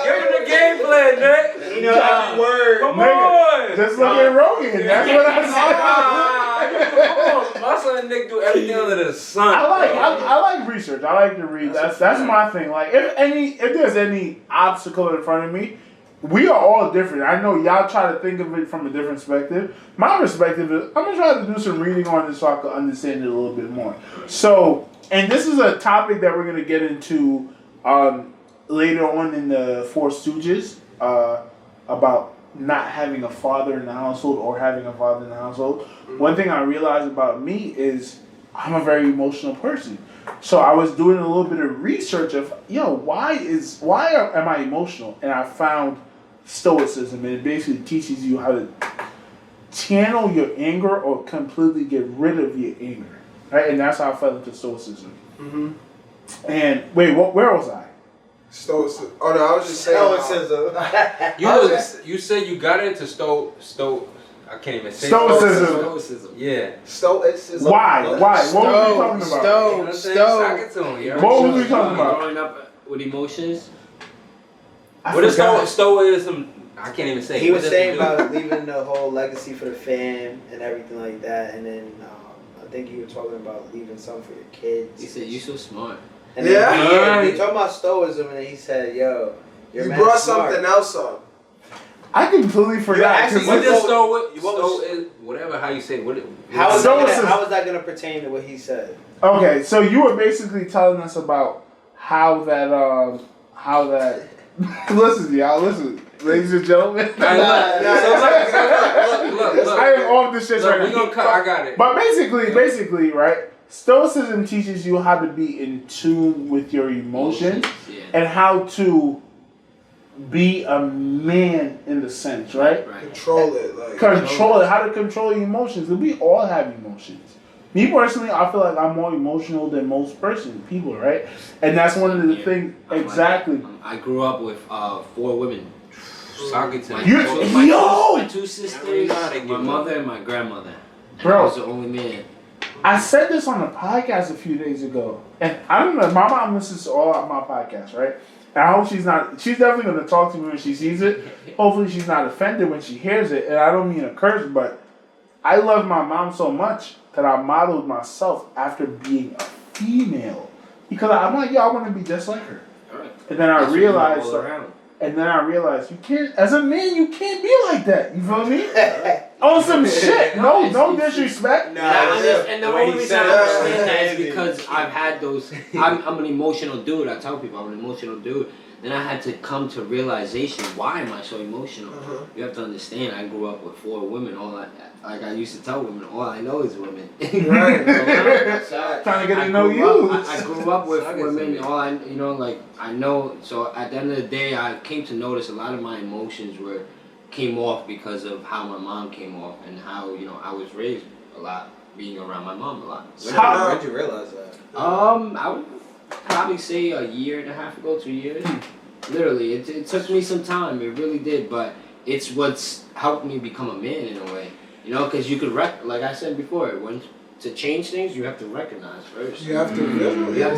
Give him the game plan, Nick. You know every word. Come on. Just look at Rogan. That's what I said. Come on. My son Nick do everything under the sun. I like research. I like to read. That's my thing. Like if there's any obstacle in front of me, we are all different. I know y'all try to think of it from a different perspective. My perspective is I'm gonna try to do some reading on this so I can understand it a little bit more. So, and this is a topic that we're gonna get into later on in the Four Stooges about not having a father in the household or having a father in the household. One thing I realized about me is I'm a very emotional person. So I was doing a little bit of research of, why am I emotional? And I found Stoicism, and it basically teaches you how to channel your anger or completely get rid of your anger, right? And that's how I fell into Stoicism. Mm-hmm. And wait, where was I? Stoicism. Oh no, I was just saying. You said you got into I can't even say Stoicism. Yeah. Stoicism. Why? What were we talking about? What were we talking about? Growing up with emotions. What is Stoicism? I can't even say. He was saying about leaving the whole legacy for the fam and everything like that, and then I think you were talking about leaving something for your kids. He said, "You so smart." And then he talking about Stoicism, and then he said, "Yo, you brought something else up." I completely forgot. Whatever how you say it. How is that gonna pertain to what he said? Okay, so you were basically telling us about how that listen, y'all, ladies and gentlemen. Look, I am off the shit right now. I got it. But basically, right? Stoicism teaches you how to be in tune with your emotions and how to be a man in the sense, right? Control it. How to control your emotions. And we all have emotions. Me personally, I feel like I'm more emotional than most people, right? And that's one of the things. Exactly. I grew up with 4 women. My 2 sisters, my mother, and my grandmother. And Bro, I was the only man. I said this on a podcast a few days ago, and I don't know. My mom listens to all of my podcasts, right? And I hope she's not. She's definitely going to talk to me when she sees it. Hopefully, she's not offended when she hears it. And I don't mean a curse, but I love my mom so much that I modeled myself after being a female because I'm like, I want to be just like her. Right. And then I realized, you can't. As a man, you can't be like that. You feel me? On some shit. No disrespect. And the only reason I understand that is because I've had those. I'm an emotional dude. I tell people I'm an emotional dude. Then I had to come to realization. Why am I so emotional? You have to understand. I grew up with 4 women. Like I used to tell women, all I know is women. Right. Trying to get to know you. I grew up with women. I know. So at the end of the day, I came to notice a lot of my emotions came off because of how my mom came off and how I was raised a lot, being around my mom a lot. When did you realize that? I would probably say a year and a half ago, 2 years. Literally, it took me some time. It really did, but it's what's helped me become a man in a way. Because you could like I said before, to change things, you have to recognize first. You have to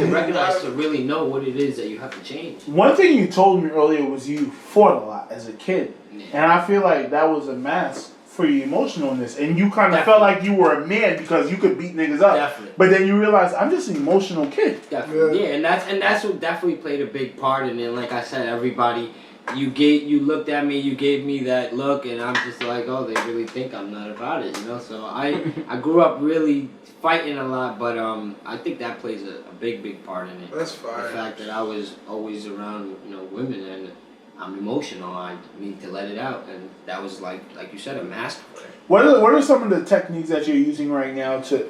recognize to really know what it is that you have to change. One thing you told me earlier was you fought a lot as a kid, and I feel like that was a mask for your emotionalness, and you kind of felt like you were a man because you could beat niggas up. Definitely. But then you realize I'm just an emotional kid. Definitely. Yeah, and that's what definitely played a big part in it. Like I said, everybody. You looked at me, you gave me that look, and I'm just like, oh, they really think I'm not about it, So I grew up really fighting a lot, but I think that plays a big part in it. That's fine. The fact that I was always around, women, and I'm emotional. I need to let it out, and that was like you said, a mask for it. What are some of the techniques that you're using right now to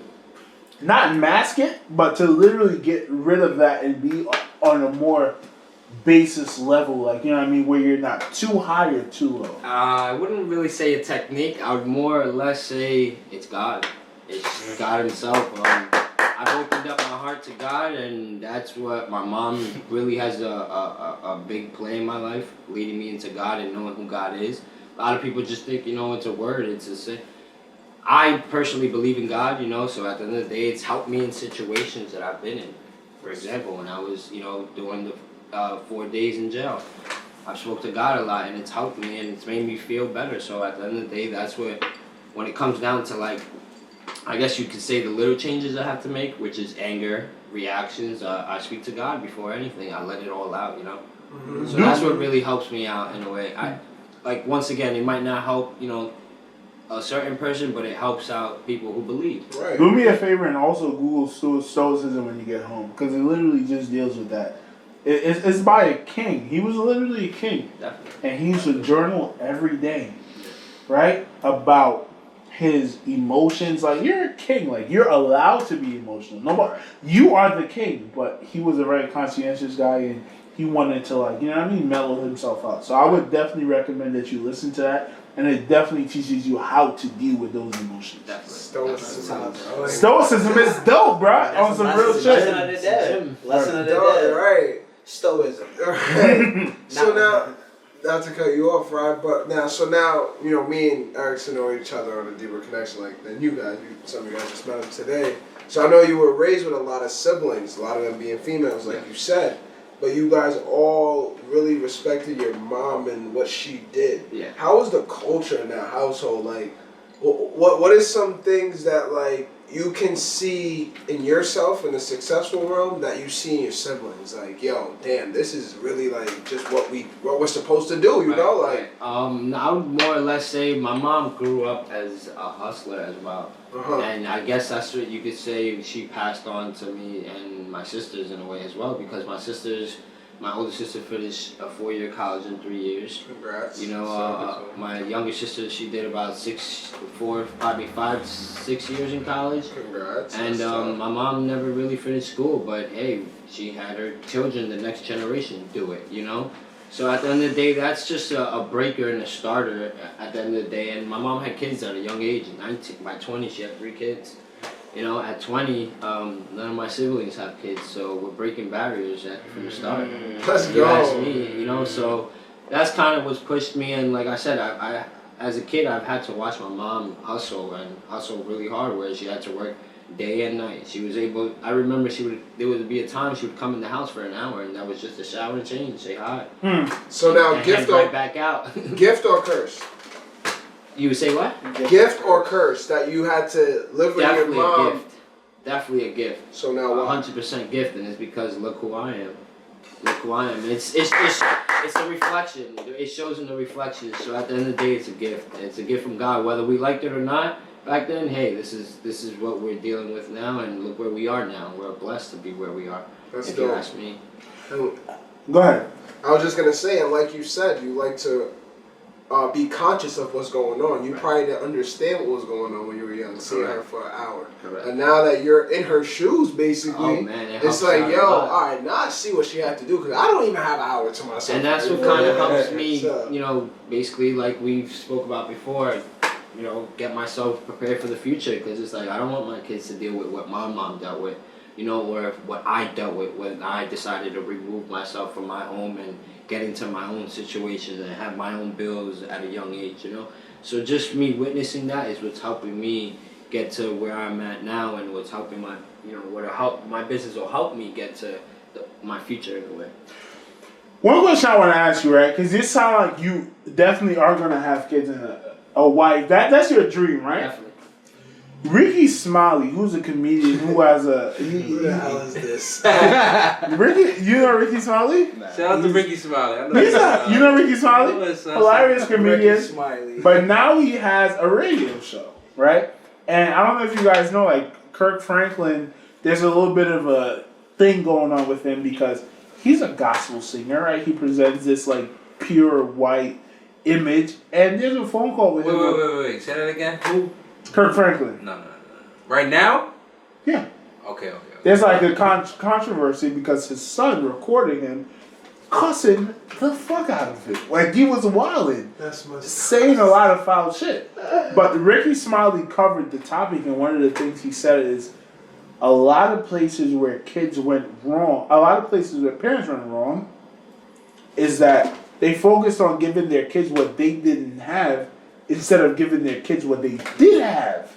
not mask it, but to literally get rid of that and be on a more basis level, like, where you're not too high or too low? I wouldn't really say a technique. I would more or less say it's God. It's God himself. I've opened up my heart to God, and that's what my mom really has a big play in my life, leading me into God and knowing who God is. A lot of people just think, it's a word. I personally believe in God, you know, so at the end of the day, it's helped me in situations that I've been in. For example, when I was, you know, doing the 4 days in jail, I spoke to God a lot, and it's helped me, and it's made me feel better. So at the end of the day, that's what, when it comes down to, like, I guess you could say the little changes I have to make, which is anger, reactions, I speak to God before anything. I let it all out, you know. Mm-hmm. So that's what really helps me out in a way. Like, once again, it might not help, you know, a certain person, but it helps out people who believe. Right. Do me a favor and also Google Stoicism when you get home, because it literally just deals with that. It's by a king. He was literally a king. Definitely. And he used to journal every day, right? About his emotions. Like, you're a king. Like, you're allowed to be emotional. Nobody, you are the king. But he was a very conscientious guy, and he wanted to, like, you know what I mean, mellow himself out. So I would definitely recommend that you listen to that. And it definitely teaches you how to deal with those emotions. Stoicism. Stoicism is dope, bro. On some real shit. Lesson of the dead. Lesson of the dead. Right. Stoicism. Right. So now, not to cut you off, right? But now, you know, me and Erickson know each other on a deeper connection, like than you guys. Some of you guys just met him today. So I know you were raised with a lot of siblings, a lot of them being females, like you said. But you guys all really respected your mom and what she did. Yeah. How was the culture in that household? Like, what is some things that, like, you can see in yourself in the successful realm that you see in your siblings? Like, yo, damn, this is really, like, just what we're supposed to do, you know? Like, I would more or less say my mom grew up as a hustler as well. And I guess that's what you could say she passed on to me and my sisters in a way as well, because my older sister finished a 4-year college in 3 years. Congrats. You know, my younger sister, she did about 6 years in college. Congrats. And my mom never really finished school, but hey, she had her children, the next generation, do it, you know? So at the end of the day, that's just a breaker and a starter at the end of the day. And my mom had kids at a young age. 19, by 20, she had 3 kids. You know, at 20, none of my siblings have kids, so we're breaking barriers from the start. Let's You go. ask me, you know, so that's kind of what's pushed me. And like I said, I as a kid, I've had to watch my mom hustle really hard, where she had to work day and night. She was able, I remember there would be a time she would come in the house for an hour, and that was just a shower and change, say hi. So now, and gift head or right back out. gift or curse? You would say what? Gift or curse that you had to live with Definitely your mom? a gift. Definitely a gift. So now what? 100% gift, and it's because look who I am. Look who I am. It's a reflection. It shows in the reflection. So at the end of the day, it's a gift. It's a gift from God, whether we liked it or not. Back then, hey, this is what we're dealing with now, and look where we are now. We're blessed to be where we are. That's if dope. you ask me. Go ahead. I was just gonna say, and like you said, you like to be conscious of what's going on. You probably didn't understand what was going on when you were young, seeing her for an hour. Correct. And now that you're in her shoes, basically, Oh, man, it it's helps like, out yo, a lot. all right, now I see what she had to do, because I don't even have an hour to myself. And that's what anymore. kind of helps me, So, you know, basically like we spoke about before, you know, get myself prepared for the future, because it's like I don't want my kids to deal with what my mom dealt with, you know, or what I dealt with when I decided to remove myself from my home and get into my own situations and have my own bills at a young age, you know. So just me witnessing that is what's helping me get to where I'm at now, and what's helping my, you know, my business will help me get to my future in a way. One question I want to ask you, right? Because you sound like you definitely are going to have kids and a wife. That's your dream, right? Definitely. Ricky Smiley, who's a comedian who has a... Who the hell is this? Ricky, you know Ricky Smiley? Shout out to Ricky Smiley. I know He's not, you know Ricky Smiley? I know it's, Hilarious comedian. Ricky Smiley. But now he has a radio show, right? And I don't know if you guys know, like, Kirk Franklin, there's a little bit of a thing going on with him because he's a gospel singer, right? He presents this, like, pure white image. And there's a phone call with him. Wait. Say that again. Who? Kirk Franklin. No. Right now? Yeah. Okay. There's, like, a controversy because his son recording him cussing the fuck out of him. Like, he was wilding. That's my Saying a lot of foul shit. But Ricky Smiley covered the topic, and one of the things he said is a lot of places where kids went wrong, a lot of places where parents went wrong, is that they focused on giving their kids what they didn't have instead of giving their kids what they did have.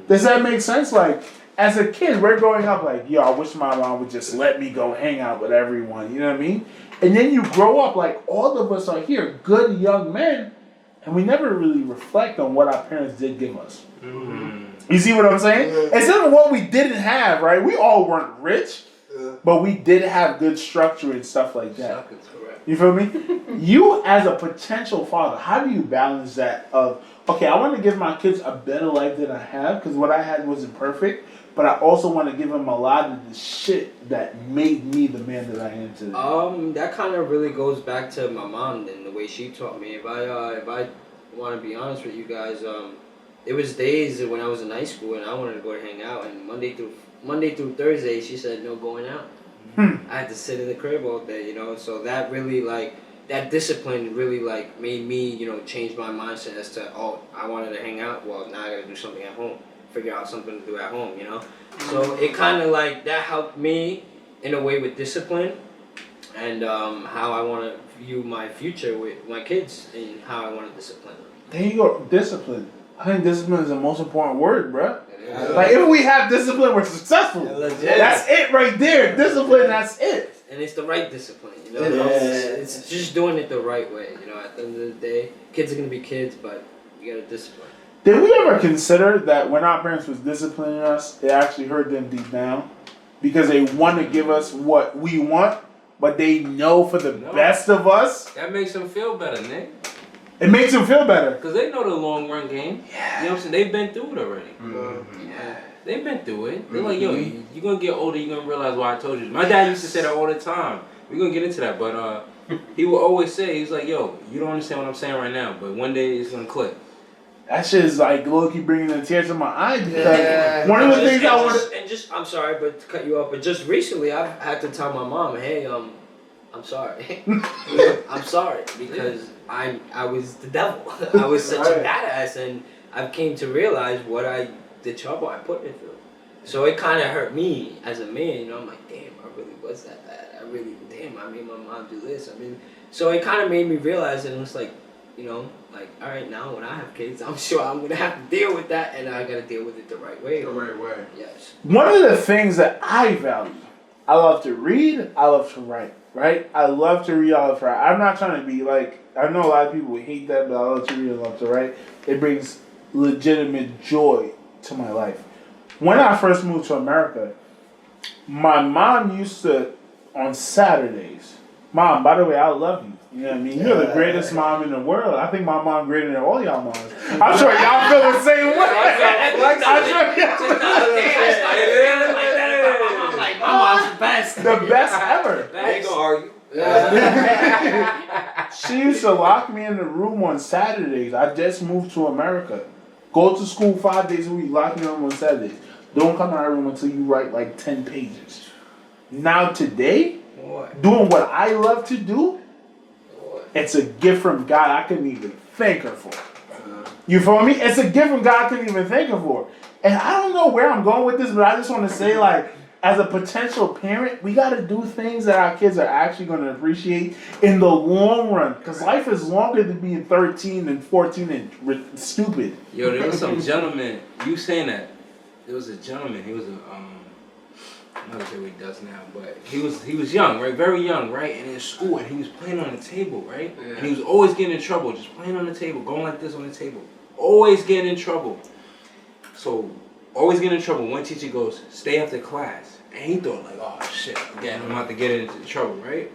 Does that make sense? Like, as a kid, we're growing up like, yo, I wish my mom would just let me go hang out with everyone. You know what I mean? And then you grow up like all of us are here, good young men, and we never really reflect on what our parents did give us. You see what I'm saying? Instead of what we didn't have, right? We all weren't rich, but we did have good structure and stuff like that. You feel me? You as a potential father, how do you balance that of, okay, I want to give my kids a better life than I have because what I had wasn't perfect, but I also want to give them a lot of the shit that made me the man that I am today. That kind of really goes back to my mom and the way she taught me. If I want to be honest with you guys, it was days when I was in high school and I wanted to go to hang out, and Monday through Thursday she said no going out. I had to sit in the crib all day, you know. So that really that discipline really made me, you know, change my mindset as to, oh, I wanted to hang out. Well, now I got to do something at home. Figure out something to do at home, you know. So it kind of that helped me in a way with discipline and how I want to view my future with my kids and how I want to discipline them. There you go, discipline. I think discipline is the most important word, bruh. Like, if we have discipline, we're successful. That's it right there. Discipline, that's it. And it's the right discipline, you know. It's just doing it the right way, you know. At the end of the day, kids are gonna be kids, but you gotta discipline. Did we ever consider that when our parents was disciplining us, it actually hurt them deep down? Because they want to give us what we want, but they know for the best of us. That makes them feel better, Nick. It makes them feel better. Because they know the long run game. Yeah. You know what I'm saying? They've been through it already. Yeah. They've been through it. They're like, yo, you're going to get older, you're going to realize why I told you. My dad used to say that all the time. We're going to get into that, but he would always say, he's like, yo, you don't understand what I'm saying right now, but one day it's going to click. That shit is like low-key bringing the tears to my eyes because one of the things I want to... I'm sorry, but to cut you off, but just recently I've had to tell my mom, hey, I'm sorry. I'm sorry because I was the devil. I was such a badass, and I came to realize the trouble I put me through. So it kind of hurt me as a man, you know. I'm like, damn, I really was that bad. I made my mom do this. I mean, so it kind of made me realize, and it was like, you know, like, all right, now when I have kids, I'm sure I'm gonna have to deal with that, and I gotta deal with it the right way. The right way. Yes. One of the things that I value, I love to read, I love to write, right? I love to read, I love to write. I'm not trying to be like, I know a lot of people hate that, but I love to read, I love to write. It brings legitimate joy to my life. When I first moved to America, my mom used to, on Saturdays, Mom, by the way, I love you. You know what I mean? You're the greatest mom in the world. I think my mom greater than all y'all moms. I'm sure y'all feel the same way. I'm like, my mom's the best. The best ever. I ain't gonna argue. She used to lock me in the room on Saturdays. I just moved to America. Go to school 5 days a week, lock me in the room on Saturdays. Don't come to my room until you write like 10 pages. Now today, doing what I love to do, it's a gift from God I couldn't even thank her for. You feel me? It's a gift from God I couldn't even thank her for. And I don't know where I'm going with this, but I just want to say, like, as a potential parent, we got to do things that our kids are actually going to appreciate in the long run. Because life is longer than being 13 and 14 and stupid. Yo, there was some gentleman, you saying that, there was a gentleman, he was a, I'm not sure what he does now, but he was young, right? Very young, right? And in school, and he was playing on the table, right? Yeah. And he was always getting in trouble, just playing on the table, going like this on the table. Always getting in trouble. So, always getting in trouble. One teacher goes, stay after class. And he thought like, oh shit, again, I'm about to get into trouble, right?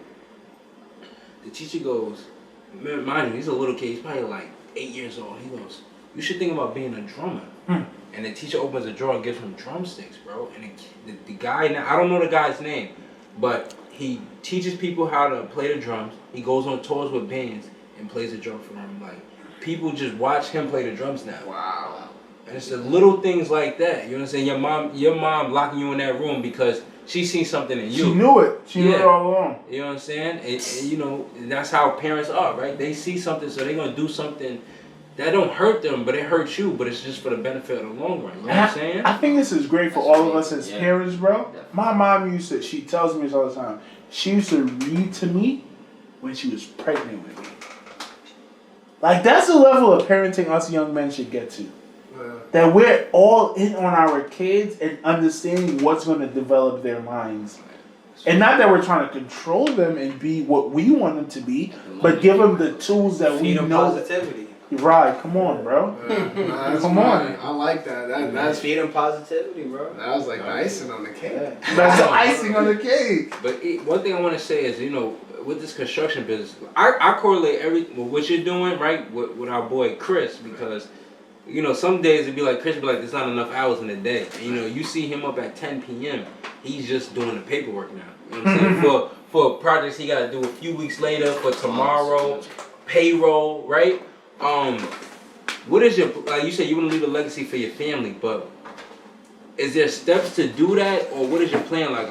The teacher goes, mind you, he's a little kid, he's probably like 8 years old. He goes, you should think about being a drummer. And the teacher opens a drawer and gives him drumsticks, bro. And the guy, now I don't know the guy's name, but he teaches people how to play the drums. He goes on tours with bands and plays the drum for them. Like, people just watch him play the drums now. Wow. And it's the little things like that. You know what I'm saying? Your mom locking you in that room because she seen something in you. She knew it. She knew it all along. You know what I'm saying? And you know, that's how parents are, right? They see something, so they're going to do something that don't hurt them, but it hurts you, but it's just for the benefit of the long run. You know what I'm saying? I think this is great for all of us as parents, bro. My mom she tells me this all the time. She used to read to me when she was pregnant with me. Like, that's the level of parenting us young men should get to. that we're all in on our kids and understanding what's going to develop their minds. And not that we're trying to control them and be what we want them to be, but give them the tools that we Feed them know. positivity. Right, come on, bro. Come on. I like that. That's feed them positivity, bro. That was like the icing on the cake. That's the icing on the cake. But one thing I want to say is, with this construction business, I correlate what you're doing, right, with our boy Chris, because, some days it'd be like, Chris would be like, there's not enough hours in the day. And, you see him up at 10 p.m., he's just doing the paperwork now. You know what I'm saying? For projects he got to do a few weeks later, for tomorrow, payroll, right? What is your, like you said, you want to leave a legacy for your family, but is there steps to do that, or what is your plan? Like,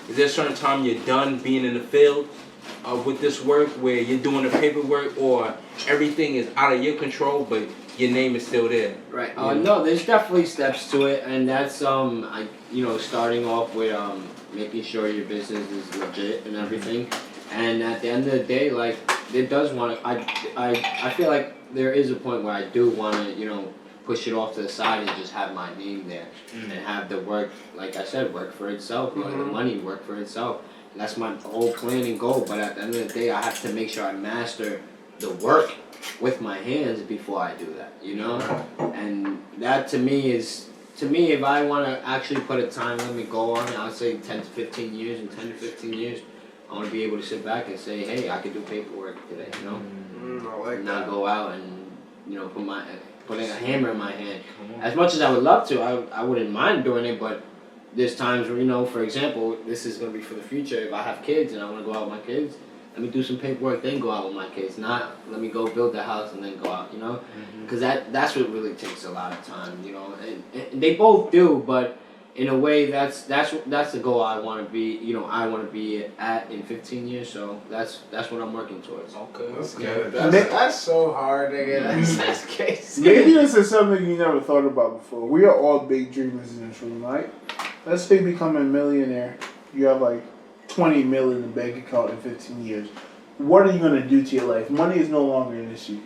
is there a certain time you're done being in the field with this work where you're doing the paperwork, or everything is out of your control, but your name is still there? Right. No, there's definitely steps to it, and that's starting off with making sure your business is legit and everything. And at the end of the day, like, it does want to. I feel like there is a point where I do want to, push it off to the side and just have my name there and have the work, like I said, work for itself, like the money work for itself. And that's my whole plan and goal. But at the end of the day, I have to make sure I master the work with my hands before I do that, And that to me, if I want to actually put a time limit goal on it, I would say 10 to 15 years. In 10 to 15 years, I want to be able to sit back and say, hey, I could do paperwork today, I like and that. not go out and, putting a hammer in my hand. As much as I would love to, I wouldn't mind doing it, but there's times where, for example, this is going to be for the future. If I have kids and I want to go out with my kids, let me do some paperwork, then go out with my kids. Not let me go build the house and then go out, Because that's what really takes a lot of time, And they both do, but in a way, that's the goal I want to be. I want to be at in 15 years. So that's what I'm working towards. Okay. That's good. That's so hard, nigga. That's crazy. Maybe this is something you never thought about before. We are all big dreamers in this room, right? Let's say become a millionaire. You have like 20 million in the bank account in 15 years. What are you going to do to your life? Money is no longer an issue.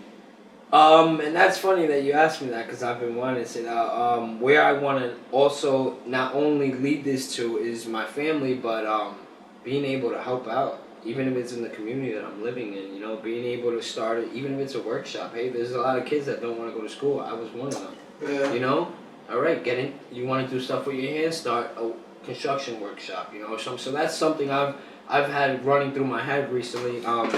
And that's funny that you asked me that, because I've been wanting to say that. Where I want to also not only lead this to is my family, but being able to help out, even if it's in the community that I'm living in. Being able to start it, even if it's a workshop. Hey, there's a lot of kids that don't want to go to school. I was one of them. Yeah. All right, you want to do stuff with your hands? Start a construction workshop. So that's something I've had running through my head recently, and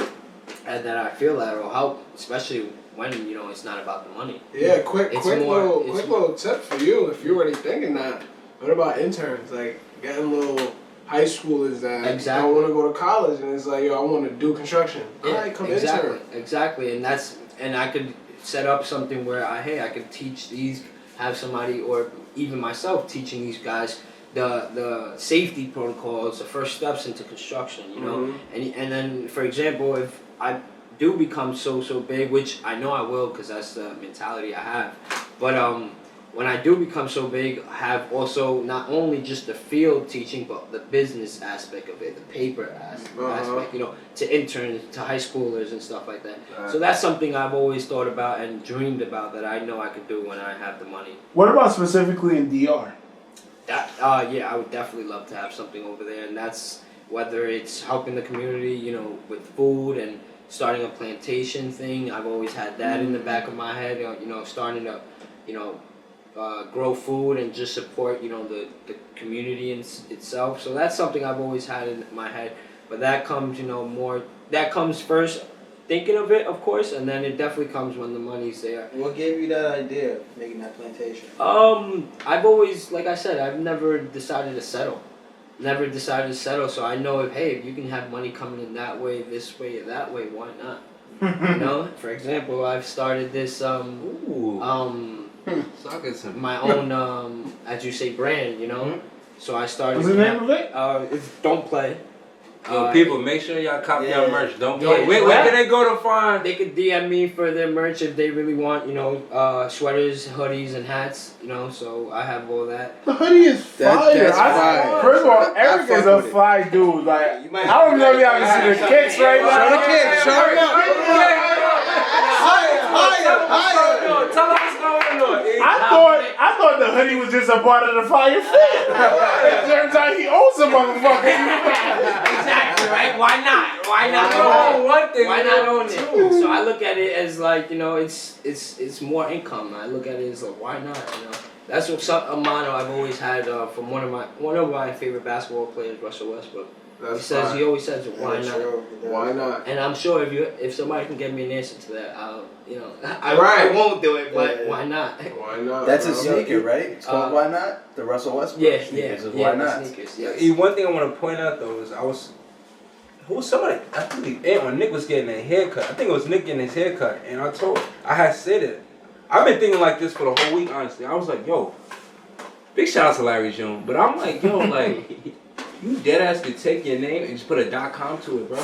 that I feel that will help, especially when it's not about the money. Yeah, quick little tip for you if you're already thinking that. What about interns? Like getting little high schoolers that don't want to go to college and it's like, yo, I want to do construction. Yeah, all right, come intern. Exactly, and I could set up something where I could teach these, have somebody or even myself teaching these guys the safety protocols, the first steps into construction. And then, for example, if I do become so big, which I know I will, because that's the mentality I have. But when I do become so big, I have also not only just the field teaching, but the business aspect of it, the paper aspect, to interns, to high schoolers and stuff like that. So that's something I've always thought about and dreamed about that I know I could do when I have the money. What about specifically in DR? I would definitely love to have something over there, and that's whether it's helping the community, with food and starting a plantation thing. I've always had that in the back of my head, starting to, grow food and just support, the community itself. So that's something I've always had in my head. But that comes, that comes first, thinking of it, of course, and then it definitely comes when the money's there. What gave you that idea of making that plantation? I've always, like I said, I've never decided to settle. So I know if you can have money coming in that way, this way, or that way, why not? For example, I've started this my own as you say brand, So I started. What's the name of it? It's Don't Play. People, make sure y'all copy our merch. Don't play. Where can they go to find? They could DM me for their merch if they really want, sweaters, hoodies, and hats, so I have all that. The hoodie is fire. That's fire. First of all, Eric is a fly dude. Like, I don't know if y'all can see the kicks right now. Show the kicks, show them up. Tell us what's going on. I thought the hoodie was just a part of the fire fit. It turns out he owns a motherfucker. Exactly, right? Why not? Why not You own own it? one thing, Why you not own own it? So I look at it as like, you know, it's more income. I look at it as like, why not? You know, that's what a motto I've always had from one of my favorite basketball players, Russell Westbrook. He always says, why not? Why not? And I'm sure if somebody can give me an answer to that, I won't do it, but why not? Why not? That's a bro? sneaker, right? It's called Why Not? The Russell Westbrook Yeah, sneakers is yeah, Why Not? sneakers, yes. One thing I want to point out though is somebody, I think Nick was getting a haircut. I think it was Nick getting his haircut, and I had said it. I've been thinking like this for the whole week, honestly. I was like, yo, big shout out to Larry June, but I'm like, yo, like, you dead ass could take your name and just put a .com to it, bro.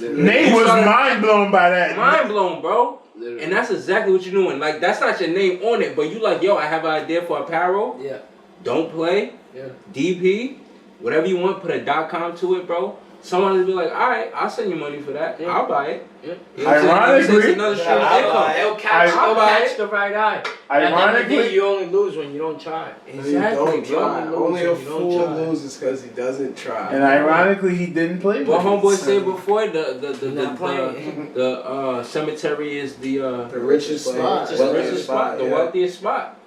Nate was mind blown by that. Mind blown, bro. Literally. And that's exactly what you're doing. Like, that's not your name on it, but you like, yo, I have an idea for apparel. Yeah. Don't play. Yeah. DP. Whatever you want, put a .com to it, bro. Someone will be like, all right, I'll send you money for that. Yeah. I'll buy it. Yeah. You know what I'm saying? Ironically- It's another stream of income. They'll catch the right eye. At the end of the Ironically, day, you only lose when you don't try. You don't You try. only Only a lose when you don't fool try. loses because he doesn't try. and ironically, he didn't play. What with it. homeboy said before, Not playing. the cemetery is the richest spot. the richest spot, the yeah. wealthiest spot.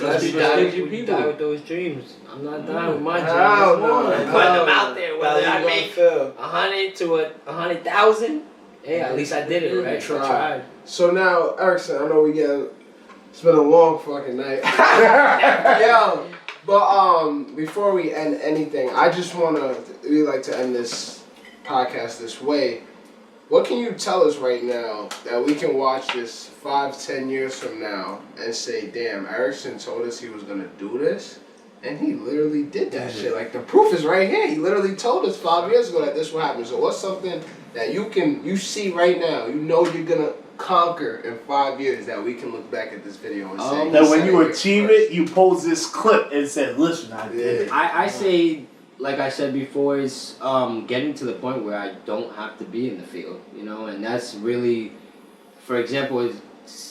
That's You people die, stingy you people. die with those dreams. I'm not dying with my dreams. Hell no. I'm putting them out there. Whether I make feel. 100 to 100,000, hey, at least I did it, right? I tried. So now, Erickson, I know it's been a long fucking night. Yo, but before we end anything, I just we like to end this podcast this way. What can you tell us right now that we can watch this 5-10 years from now and say, damn, Erickson told us he was gonna do this, and he literally did that shit. Like, the proof is right here. He literally told us 5 years ago that this will happen. So what's something that you see right now, you know you're gonna conquer in 5 years that we can look back at this video and say, That when you achieve it, you post this clip and said, "Listen, I did it." I say, like I said before, is getting to the point where I don't have to be in the field, you know, and that's really, for example,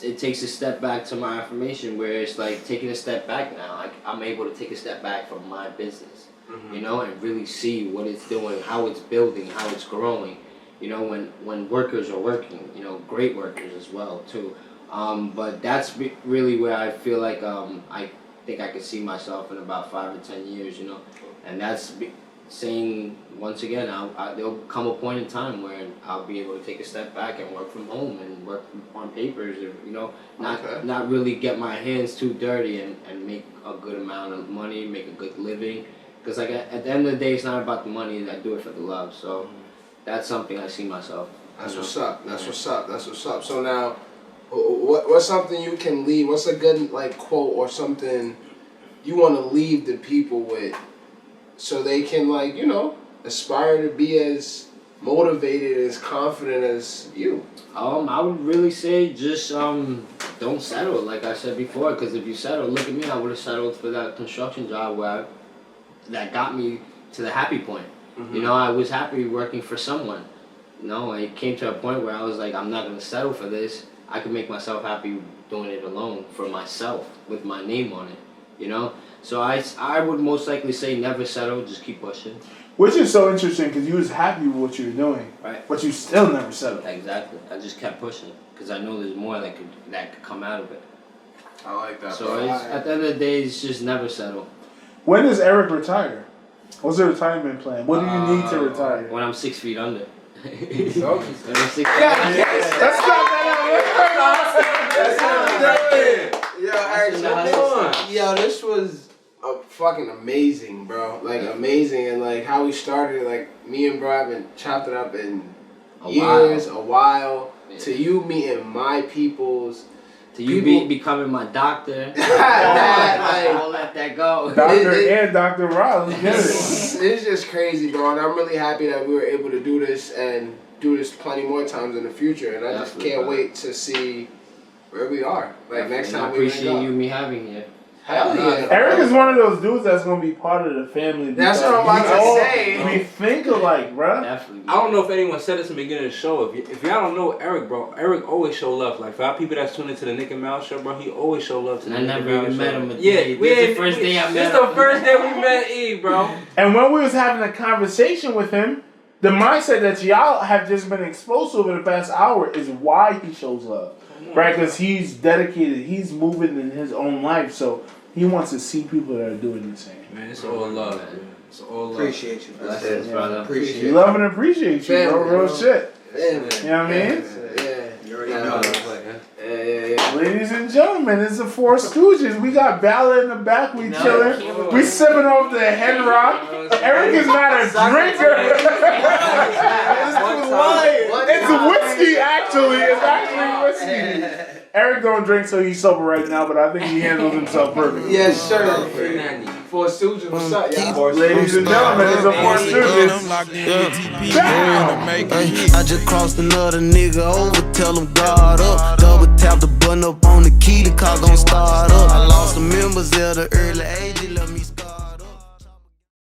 it takes a step back to my affirmation where it's like taking a step back now. Like, I'm able to take a step back from my business, you know, and really see what it's doing, how it's building, how it's growing, you know, when workers are working, you know, great workers as well too. But that's really where I feel like I think I could see myself in about 5 or 10 years, you know. And that's saying, once again, there'll come a point in time where I'll be able to take a step back and work from home and work on papers, or, you know, not really get my hands too dirty and make a good amount of money, make a good living. Because like at the end of the day, it's not about the money. I do it for the love. So that's something I see myself. That's what's up. That's what's up. That's what's up. So now, what's something you can leave? What's a good like quote or something you want to leave the people with, so they can, like, you know, aspire to be as motivated, as confident as you? I would really say just don't settle, like I said before. Because if you settle, look at me. I would have settled for that construction job that got me to the happy point. You know, I was happy working for someone. You know, it came to a point where I was like, I'm not gonna settle for this. I could make myself happy doing it alone for myself with my name on it. You know, so I would most likely say never settle, just keep pushing. Which is so interesting because you was happy with what you were doing, Right. but you still never settled. Exactly. I just kept pushing because I know there's more that could come out of it. I like that. So at the end of the day, it's just never settle. When does Eric retire? What's the retirement plan? What do you need to retire? When I'm 6 feet under. So? When I'm 6 feet Let's stop that Yo, That's Erickson, yo, this was fucking amazing, bro. Like, amazing. And, like, how we started, like, me and bro haven't chopped it up in A while. Yeah. To you meeting my peoples. To you becoming my doctor. Like, I'll let that go. Doctor and Dr. Rob, let's get it. It's just crazy, bro. And I'm really happy that we were able to do this and do this plenty more times in the future. And I just Definitely, can't bro. wait to see where we are. Like, next time I we link appreciate up. me having you. Hell yeah. Eric is one of those dudes that's gonna be part of the family. That's because what I'm about we to all- say. We think alike, bruh. Definitely. I don't know if anyone said this in the beginning of the show. If y'all don't know Eric, bro, Eric always show love. Like for our people that's tuned into the Nick and Mal show, bro, he always show love to the I Nick never and Mal even show. met him. Yeah, This is the first day I met This him. the first day we met E, bro. And when we was having a conversation with him, the mindset that y'all have just been exposed to over the past hour is why he shows love, right? Because he's dedicated, he's moving in his own life, so he wants to see people that are doing the same. Man, it's all love, man. It's all love. Appreciate you, Blessings, brother. Appreciate We you. love and appreciate you, bro. Family, Real bro. shit. Yeah, You know what I mean? Yeah. You already Yeah. know. Yeah. Ladies and gentlemen, it's the Four Stooges. We got Bella in the back. We No, chilling. can't- We sipping off the Head Rock. Eric is not a drinker. It's whiskey, actually. It's actually whiskey. Eric don't drink, so he's sober right now, but I think he handles himself perfectly. Yes, sir. Four Stooges, what's up, y'all? Ladies and gentlemen, it's the Four Stooges. I just crossed another nigga over, tell him guard up. Double tap the button up on the key, the car gon' start up. I lost some members at the early age, it let me